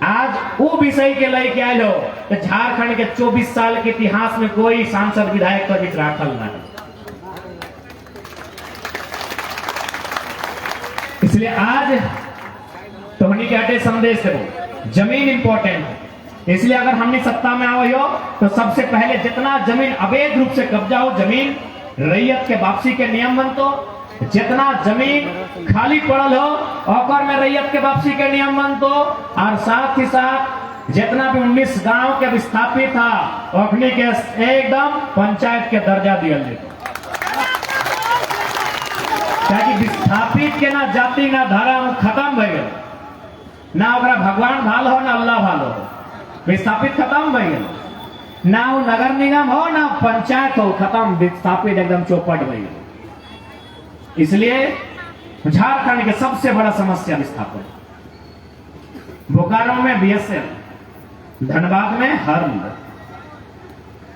आज वो विषय के लेके आए लो तो झारखंड के 24 साल के इतिहास में कोई सांसद विधायक का बीच राखल ना है। इसलिए आज तोहनी के हटे संदेश दो, जमीन इंपॉर्टेंट है। इसलिए अगर हमने सत्ता में आओ हो तो सबसे पहले जितना जमीन अवैध रूप से कब्जा हो, जमीन रैयत के वापसी के नियम बनतो, जितना जमीन खाली पड़ल हो और में रैयत के वापसी के नियम बनतो, और साथ ही साथ जितना भी 19 गांव के विस्थापित था ओखनी के एकदम पंचायत के दर्जा दिया जेतो। ताकि विस्थापित के ना जाति ना धर्म खत्म भय गए, ना ओकरा भगवान भाल हो ना अल्लाह भाल हो, विस्थापित खत्म भय गए, ना वो नगर निगम हो ना पंचायत हो, खत्म, विस्थापित एकदम चौपट भय गए। इसलिए झारखंड के सबसे बड़ा समस्या विस्थापन। बोकारो में बीएसएल, धनबाद में हर्ल,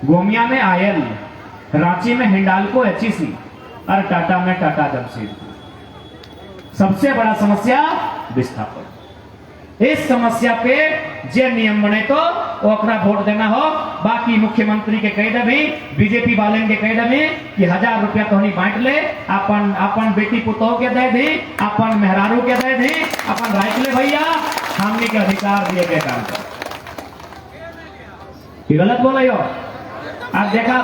गोमिया में आयल, रांची में हिंडाल्को एचईसी और टाटा में टाटा जमशेदपुर। सबसे बड़ा समस्या विस्थापन। इस समस्या पे जे नियम बने तो वो अपना वोट देना हो। बाकी मुख्यमंत्री के कह दे भी, बीजेपी वाले के कह दे भी कि 1000 रुपया तो नहीं बांट ले, अपन अपन बेटी पुतोह के दे दी, अपन मेहरारू के दे दी, अपन राइट ले भैया, हमने के अधिकार दिए के काम कर। गलत बोले हो आप। देखा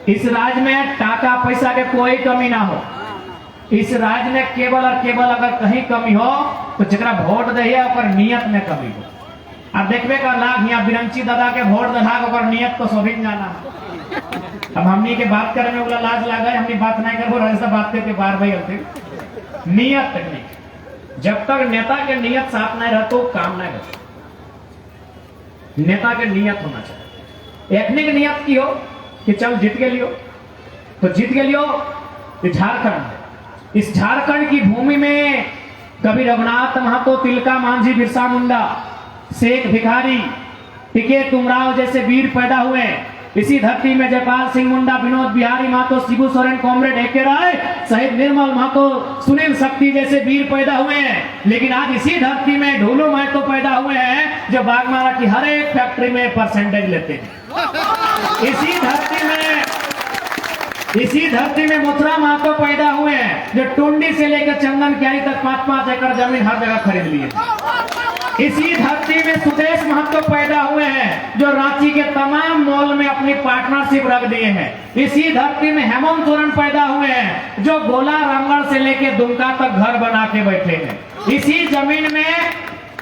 इस राज्य में टाका पैसा के कोई कमी ना हो। इस राज्य में केवल और केवल अगर कहीं कमी हो तो जरा वोट दे और नियत में कमी हो। अब देखबे का लाभ यहाँ बिरंची दादा के वोट दला और नियत को सोभिन जाना। अब हमनी के बात करे में लाज लागे, हमनी बात नहीं करबो, राजस्था बात करके बार भाई होते नियत तकनीक। जब तक नेता के नियत साफ नहीं रहतो काम नहीं रहता। नेता के नियत होना चाहिए। एकने की नियत की हो कि चल जीत के लियो तो जीत के लियो। झारखंड, इस झारखंड की भूमि में कभी रघुनाथ महतो, तिलका मांझी, बिरसा मुंडा, शेख भिखारी, टिके तुमराव जैसे वीर पैदा हुए। इसी धरती में जयपाल सिंह मुंडा, विनोद बिहारी महतो, शिबू सोरेन, कॉमरेड एके राय, शहीद निर्मल महतो, सुनील शक्ति जैसे वीर पैदा हुए हैं। लेकिन आज इसी धरती में ढोलू महतो पैदा हुए हैं जो बागमारा की हर एक फैक्ट्री में परसेंटेज लेते हैं। इसी धरती में मुथरा महतो पैदा हुए हैं जो टुंडी से लेकर चंदन क्यारी तक 5-5 एकड़ जमीन हर जगह खरीद लिए। इसी धरती में सुदेश महतो पैदा हुए हैं जो रांची के तमाम मॉल में अपनी पार्टनरशिप रख दिए हैं। इसी धरती में हेमंत सोरेन पैदा हुए हैं जो गोला रंगड़ से लेकर दुमका तक घर बना के बैठे हैं।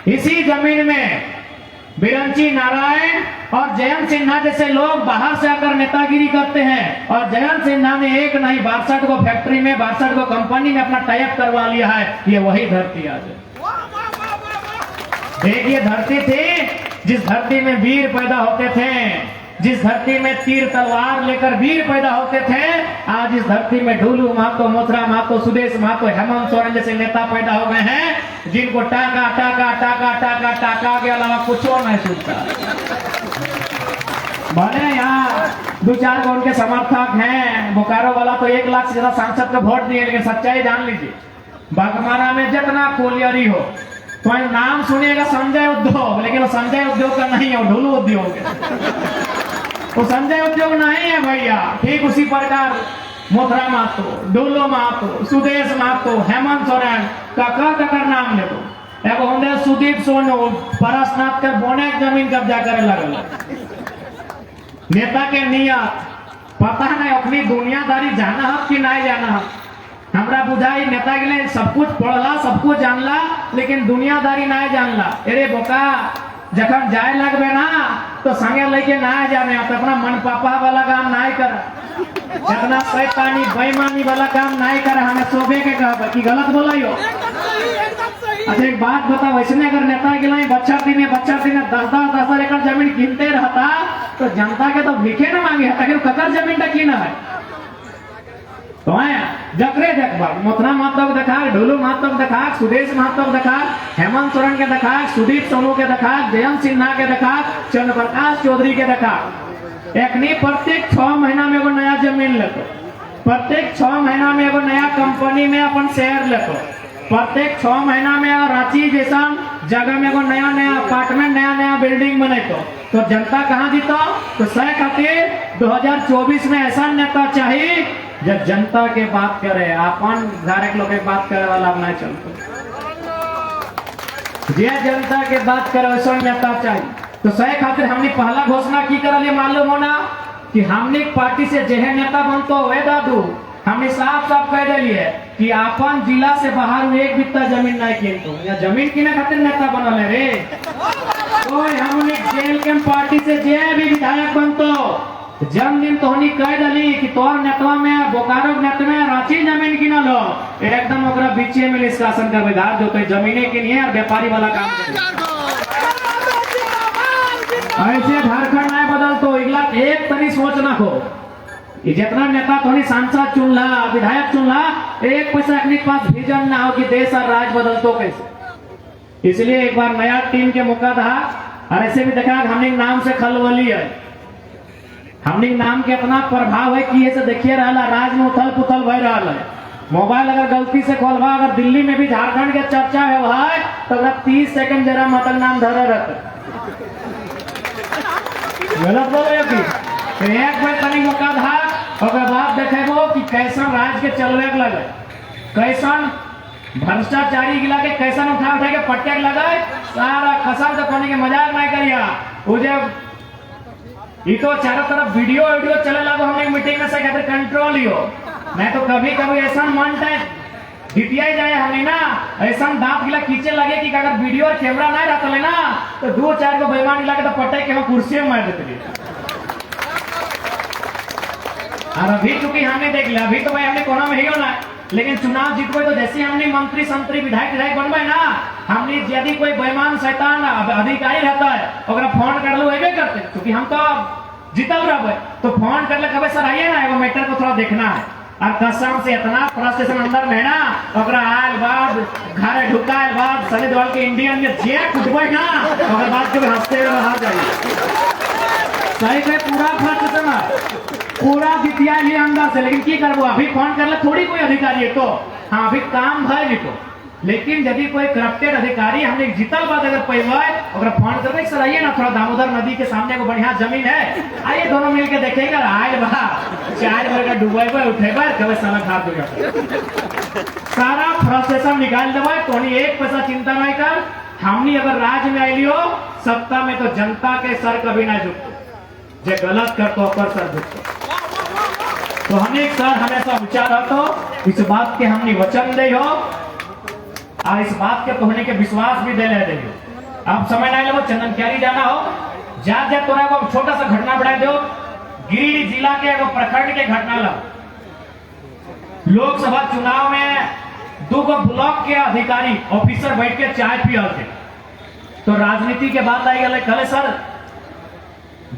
इसी जमीन में बिरंची नारायण और जयंत सिन्हा जैसे लोग बाहर से आकर नेतागिरी करते हैं। और जयंत सिन्हा ने एक नहीं 62 को फैक्ट्री में, 62 को कंपनी में अपना टाइप करवा लिया है। ये वही धरती आज है। एक ये धरती थी जिस धरती में वीर पैदा होते थे, जिस धरती में तीर तलवार लेकर वीर पैदा होते थे। आज इस धरती में ढोलू महतो, मोथरा महतो, सुदेश महतो, हेमंत सोरेन जैसे नेता पैदा हो गए हैं जिनको टाका टाका टाका टाका टाका के अलावा कुछ और नहीं सुनता। भले यहाँ 2-4 को उनके समर्थक हैं। बोकारो वाला तो 1 लाख से ज्यादा सांसद को वोट दिए, लेकिन सच्चाई जान लीजिए, बागमारा में जितना कोलियरी हो तो नाम सुनिएगा संजय उद्योग, लेकिन वो संजय उद्योग का नहीं है, वो ढोलू उद्योग है। वो संजय उद्योग नहीं है भैया। ठीक उसी प्रकार मोथरा महतो, ढोलो महतो, सुदेश महतो, हेमंत सोरेन ककर नाम ले दो। एगो होंगे सुदीप सोनू, परसनाथ कर बोने जमीन कब्जा करे लगल। नेता के नियत पता नहीं, अपनी दुनियादारी जाना है कि नहीं जाना है। हमरा बुझाई नेता के लिए सब कुछ पढ़ला, सब कुछ जानला, लेकिन दुनियादारी नहीं जानला। अरे बोका, जखन जाए लगबे ना तो संगे लेके ना जाने, तो अपना मन पापा वाला काम नहीं कर, इतना शैतानी बेईमानी वाला काम नहीं कर। हमें शोभे के कहा कि गलत बोला हो। अच्छा एक बात बताओ, ऐसे अगर नेता के लिए बच्चा दिन 10-10 एकड़ जमीन कीनते रहता तो जनता के तो भीखे न मांगे, ककर जमीन की ना है तो जकरे देखा मोथरा महतो के देखा, ढोलू महतो के देखा, सुदेश महतो के देखा, हेमंत सोरेन के देखा, सुदीप सोनू के देखा, जयंत सिन्हा के देखा, चंद्र प्रकाश चौधरी के देखा। एक प्रत्येक 6 महीना में वो नया जमीन लेते, प्रत्येक 6 महीना में एगो नया कंपनी में अपन शेयर लेतो, प्रत्येक 6 महीना में रांची जैसा जगह में एगो नया नया अपार्टमेंट नया नया बिल्डिंग बनेतो, तो जनता कहाँ जीतो? तो सह खातिर 2024 में ऐसा नेता चाहिए जब जनता के बात करे, अपन धारक लोग के बात करे वाला नहीं चलते, जे जनता के बात करे वैसा नेता चाहिए। तो सही खातिर हमने पहला घोषणा की करल मालूम होना कि हमने पार्टी से जेहे नेता बनतो वे दादू हमने साफ साफ कह दिलिए कि अपन जिला से बाहर एक बित्ता जमीन नहीं किनतो, या जमीन किने खातिर नेता बनल रे। तो हमने जेल के पार्टी से जे भी विधायक बनतो जन्मदिन तो हमने कह दिली कि तोर नेतवा में बोकारो नेता में रांची जमीन किनल हो, एकदम ओकरा बीचे में निष्कासन का विधार जो तो जमीने के लिए और व्यापारी वाला काम करे। ऐसे झारखंड नहीं बदल तो इगला एक तरी सोचना हो, जितना नेता थोड़ी सांसद चुनला विधायक चुनला, एक पैसा अपने पास विजन ना हो कि देश और राज बदल तो कैसे। इसलिए एक बार नया टीम के मौका था और ऐसे भी देखा हमने नाम से खलबली है, हमने नाम के इतना प्रभाव है कि ऐसे देखिए रहा राज में उथल पुथल भय रहा है। मोबाइल अगर गलती से खोलवा, अगर दिल्ली में भी झारखंड के चर्चा है तो 30 सेकंड जरा मतलब नाम धरे रहते, गलत बोलो कि एक बार तनी मौका था और बाद देखेबो कि कैसन राज के चलवे लगे, कैसन भ्रष्टाचारी गिला के कैसन उठा के पटक लगे, सारा कसम से पानी के मजाक नहीं करिया। वो जब ये तो चारों तरफ वीडियो चले लगो, हमने मीटिंग में से कहते कंट्रोल ही हो, मैं तो कभी कभी ऐसा मन हिटिया जाए हमने ना, ऐसा दांत गिला खींचे लगे कि अगर वीडियो और कैमरा नहीं रहता ना तो 2-4 को बेईमान गिला के तो पटे के कुर्सी में मार देते। और अभी चूंकि हमने देख लिया, अभी तो भाई हमने कोना में ही होना, लेकिन चुनाव जीतबे तो जैसे हमने मंत्री संतरी विधायक बनबे ना, हमने यदि कोई बेईमान शैतान अधिकारी रहता है ओकरा फोन कर लो एबे करते, क्योंकि हम तो जीतल रहबे तो फोन कर ले कबे सर आइए ना एगो मैटर को थोड़ा देखना है, और कसम से इतना फ्रस्ट्रेशन अंदर में ना ओकरा आयल बाद घरे ढुकायल बाद सनी देओल के इंडियन में जे कुटबे ना ओकर बाद के हंसते रह जाइए। सही में पूरा फ्रस्ट्रेशन है, पूरा जितिया लिए अंदर से, लेकिन की करबो अभी फोन कर ले थोड़ी कोई अधिकारी है तो हाँ अभी काम भय तो, लेकिन यदि कोई करप्टेड अधिकारी हमने जीतल बाद अगर पैबै ओकरा फोन करबे सर आइए ना थोड़ा दामोदर नदी के सामने को बढ़िया जमीन है, आइए दोनों मिलके देखेगा, आए बा 4 बार का डुबेबे उठेबे कबे साला हाथ धोगा, सारा फ्रस्ट्रेशन निकाल देबे, तो एक पैसा चिंता नहीं कर। हमनी अगर राज में आइलियो सत्ता में तो जनता के सर कभी ना झुकतो, जे गलत करतो ओकर सर झुकतो। तो हमने सर हमेशा विचार तो इस बात के हमने वचन दे हो और इस बात के होने के विश्वास भी दे ले हो। अब समय नहीं लगो चंदन क्यारी जाना हो, जा तोरा को छोटा सा घटना बढ़ा दो, गिरिडीह जिला के एगो प्रखंड के घटना ला, लोकसभा चुनाव में 2 ब्लॉक के अधिकारी ऑफिसर बैठ के चाय पियल थे, तो राजनीति के बात आई गए, कहे सर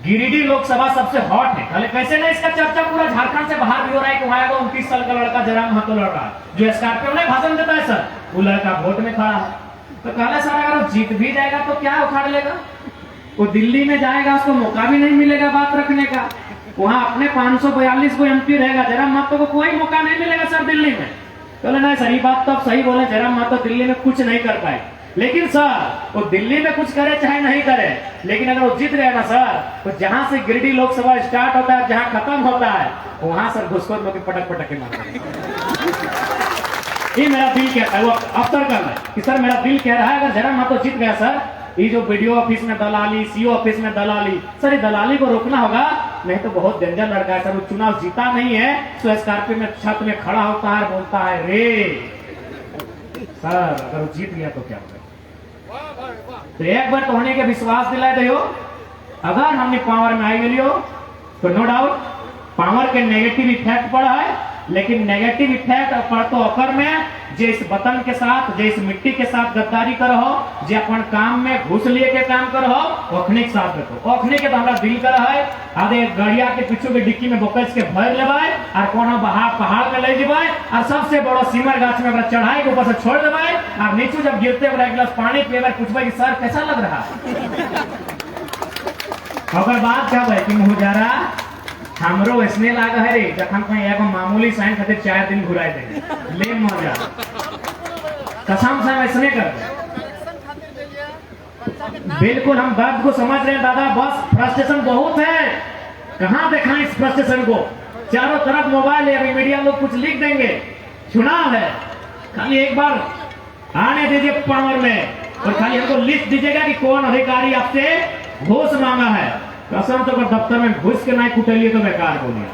गिरिडीह लोकसभा सबसे हॉट है, कहे कैसे नहीं, इसका चर्चा पूरा झारखंड से बाहर भी हो रहा है कि वहां 29 साल का लड़का जयराम महतो लड़ रहा है जो स्कॉर्पियो में भाषण देता है, सर वो लड़का वोट में खड़ा है, तो कहले सर अगर वो जीत भी जाएगा तो क्या उखाड़ लेगा, वो दिल्ली में जाएगा उसको मौका भी नहीं मिलेगा बात रखने का, वहां अपने 542 को एमपी रहेगा, जयराम महतो को कोई मौका नहीं मिलेगा सर दिल्ली में। बोले नहीं सर ये बात तो आप सही बोले, जयराम महतो दिल्ली में कुछ नहीं कर पाए, लेकिन सर वो दिल्ली में कुछ करे चाहे नहीं करे, लेकिन अगर वो जीत गया ना सर तो जहां से गिरिडीह लोकसभा स्टार्ट होता है जहां खत्म होता है वहां सर घुसखोर लोग पटक के मारते हैं। ये मेरा दिल कहता है, वो अवसर कर रहा है कि सर मेरा दिल कह रहा है अगर जयराम महतो जीत गया सर, ये जो वीडियो ऑफिस में दलाली, सीओ ऑफिस में दलाली, सर ये दलाली को रोकना होगा, नहीं तो बहुत डेंजर लड़का है सर, वो चुनाव जीता नहीं है तो स्कॉर्पियो में छत में खड़ा होता है बोलता है रे सर अगर वो जीत गया तो क्या होगा। तो एक बार तो होने के विश्वास दिलाए दे हो, अगर हमने पावर में आई गई तो नो डाउट पावर के नेगेटिव इफेक्ट पड़ा है, लेकिन नेगेटिव इफेक्ट पड़तो ओकर में जे इस वतन के साथ, जे इस मिट्टी के साथ गद्दारी करो, जे अपन काम में घुस लिए के काम करो, ओखने के साथ देखो, ओखने के तो हमारा दिल कर है आधे गड़िया के पीछू के डिक्की में बोकस के भर लेबै और कोनो पहाड़ में ले जेबै और सबसे बड़ो सिमर गाछ में अगर चढ़ाई के ऊपर से छोड़ देबै और नीचे जब गिरते हुए एक गिलास पानी पिएबै पूछबै कि सर कैसा लग रहा है, अगर बात कहबै कि मुँह जरा हमरो इसने लाग है रे जखन कोई एगो मामूली साइन खातिर 4 दिन घुराए दे ले मजा कसम से ऐसने कर बिल्कुल हम बात को समझ रहे हैं दादा, बस फ्रस्ट्रेशन बहुत है, कहां दिखाएं इस फ्रस्ट्रेशन को। चारों तरफ मोबाइल है, अभी मीडिया लोग कुछ लिख देंगे, चुनाव है, खाली एक बार आने दीजिए पावर में और खाली हमको लिस्ट दीजिएगा कि कौन अधिकारी आपसे घूस मांगा है। कसम तो दफ्तर में घुस के नहीं कुटेलिए तो बेकार बोलिए,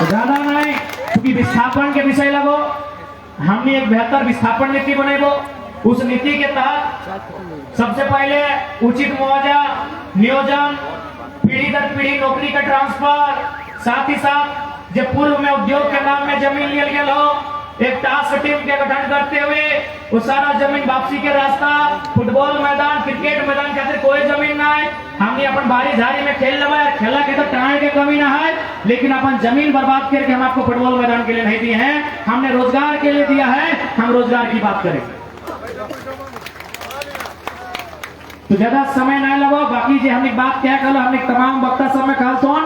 ज्यादा नहीं, क्योंकि विस्थापन के विषय लगो हमने एक बेहतर विस्थापन नीति बनेगो। उस नीति के तहत सबसे पहले उचित मुआवजा, नियोजन, पीढ़ी दर पीढ़ी नौकरी का ट्रांसफर, साथ ही साथ जो पूर्व में उद्योग के नाम में जमीन लिया गया हो, एक टास्क टीम के गठन करते हुए वो सारा जमीन वापसी के रास्ता, फुटबॉल मैदान, क्रिकेट मैदान के अंदर कोई जमीन ना है, हमने अपन बारी झाड़ी में खेल लगा खेला के तो टाइम के कमी ना है, लेकिन अपन जमीन बर्बाद करके हम आपको फुटबॉल मैदान के लिए नहीं दिए हैं, हमने रोजगार के लिए दिया है। हम रोजगार की बात करेंगे तो ज्यादा समय नहीं लगो, बाकी जो हमने बात क्या कल हमने तमाम वक्ता सब में कल सोन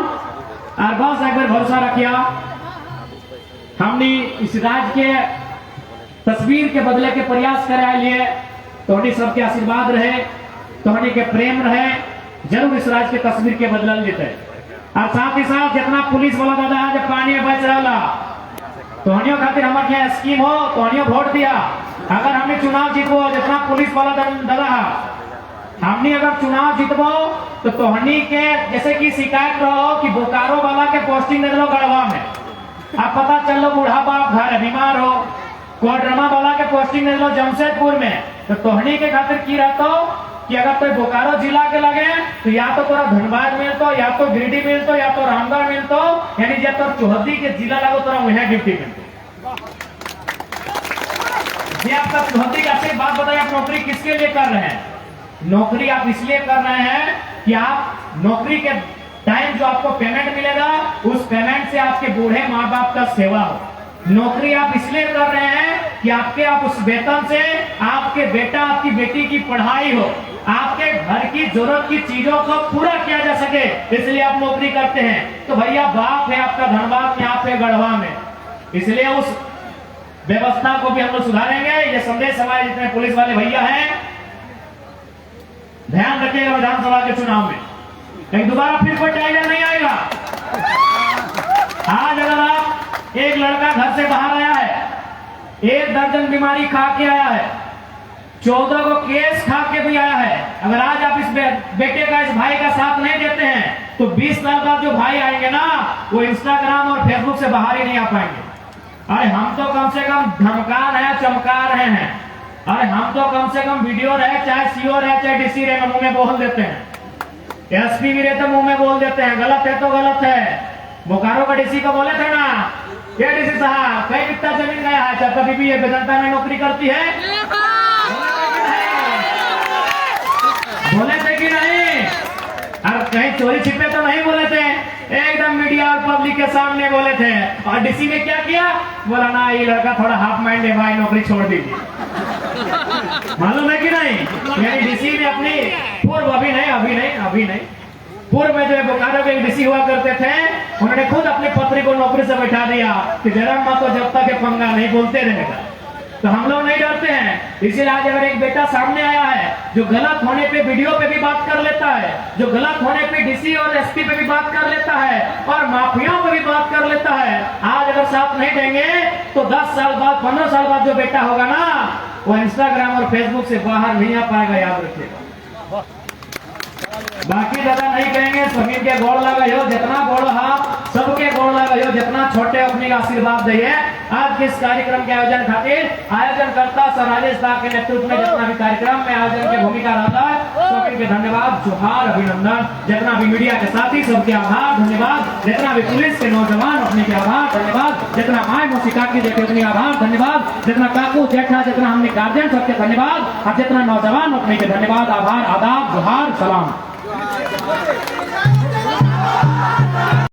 और बस एक बार भरोसा रखिया, हमने इस राज्य के तस्वीर के बदले के प्रयास करे लिए तो सबके आशीर्वाद रहे, तो के प्रेम रहे, जरूर इस राज्य के तस्वीर के बदल देते। और साथ ही साथ जितना पुलिस वाला दादा है जब पानी में बच रहा तो खातिर हमारे क्या स्कीम हो तो वोट दिया, अगर हमने चुनाव जीतबो जितना पुलिस वाला दादा हमने अगर चुनाव जीतबो तो तोहनी के जैसे कि शिकायत रहो कि बोकारो वाला के पोस्टिंग दे दो गढ़वा में, अब पता चल लो बुढ़ापा घर बीमार हो, कोडरमा वाला के पोस्टिंग दे दो जमशेदपुर में, तो तोहनी के खातिर की रहता कि अगर कोई बोकारो जिला के लगे तो या तो तोरा धनबाद मिलतो, या तो गिरिडीह मिलतो, या तो रामगढ़ मिलतो, यानी जब तो चौहदी के जिला लगो तोरा वही ड्यूटी मिलतो। ये आपका चौहदी का अच्छी बात बताइए, आप नौकरी किसके लिए कर रहे हैं? नौकरी आप इसलिए कर रहे हैं कि आप नौकरी के टाइम जो आपको पेमेंट मिलेगा उस पेमेंट से आपके बूढ़े माँ बाप का सेवा हो। नौकरी आप इसलिए कर रहे हैं कि आप उस वेतन से आपके बेटा आपकी बेटी की पढ़ाई हो, आपके घर की जरूरत की चीजों को पूरा किया जा सके, इसलिए आप नौकरी करते हैं। तो भैया बाप है आपका धनबाद में, आप है गढ़वा में, इसलिए उस व्यवस्था को भी हम लोग सुधारेंगे। ये संदेश हमारे जितने पुलिस वाले भैया हैं ध्यान रखिएगा, विधानसभा के चुनाव में कहीं दोबारा फिर कोई टाइगर नहीं आएगा। आज अगर आप एक लड़का घर से बाहर आया है, 1 दर्जन बीमारी खा के आया है, 14 को केस खा के भी आया है, अगर आज आप इस बेटे का इस भाई का साथ नहीं देते हैं तो 20 साल बाद जो भाई आएंगे ना वो इंस्टाग्राम और फेसबुक से बाहर ही नहीं आ पाएंगे। अरे हम तो कम से कम धमका रहे चमका रहे हैं, अरे हम तो कम से कम वीडियो रहे चाहे सीओ रहे चाहे डीसी रहे मुंह में बोल देते हैं, एसपी भी रहे तो मुंह में बोल देते हैं, गलत है तो गलत है। बोकारो का डीसी को बोले थे ना, ये डीसी साहब कई कितना जमीन गया है, चाचा बीबी ये जनता में नौकरी करती है, बोले थे कि नहीं? और कहीं चोरी छिपे तो नहीं बोले थे, एकदम मीडिया और पब्लिक के सामने बोले थे। और डीसी ने क्या किया, बोला ना ये लड़का थोड़ा हाफ माइंड है भाई, नौकरी छोड़ दीजिए। मालूम है कि नहीं? यानी डीसी ने अपनी पूर्व अभी नहीं पूर्व में जो बोकारो के डीसी हुआ करते थे उन्होंने खुद अपने पत्री को नौकरी से बैठा दिया कि जरा मत तो जब तक पंगा नहीं बोलते रहेगा। तो हम लोग नहीं डरते हैं, इसीलिए आज अगर एक बेटा सामने आया है जो गलत होने पे वीडियो पे भी बात कर लेता है, जो गलत होने पे डीसी और एसपी पे भी बात कर लेता है और माफियाओं पे भी बात कर लेता है, आज अगर साथ नहीं देंगे तो 10 साल बाद 15 साल बाद जो बेटा होगा ना वो इंस्टाग्राम और फेसबुक से बाहर नहीं आ पाएगा, याद रखिएगा। बाकी ज्यादा नहीं कहेंगे, सभी के गोड़ लगाइयो, जितना गोड़ हा सबके गोड़ लगाइयो, जितना छोटे अपने आशीर्वाद दिए। आज के इस कार्यक्रम के आयोजन खातिर आयोजनकर्ता सर राजेश साहब के नेतृत्व में जितना भी कार्यक्रम में आयोजन की भूमिका रहता है सबके लिए धन्यवाद, जोहार, अभिनंदन। जितना भी मीडिया के साथी सबके आभार, धन्यवाद। जितना भी पुलिस के नौजवान अपने के आभार, धन्यवाद। जितना माए मौसिका की देखे अपने आभार, धन्यवाद। जितना काकू जेठा जितना हमने गार्जियन सबके धन्यवाद, और जितना नौजवान अपने के धन्यवाद, आभार, आदाब, जोहार, सलाम।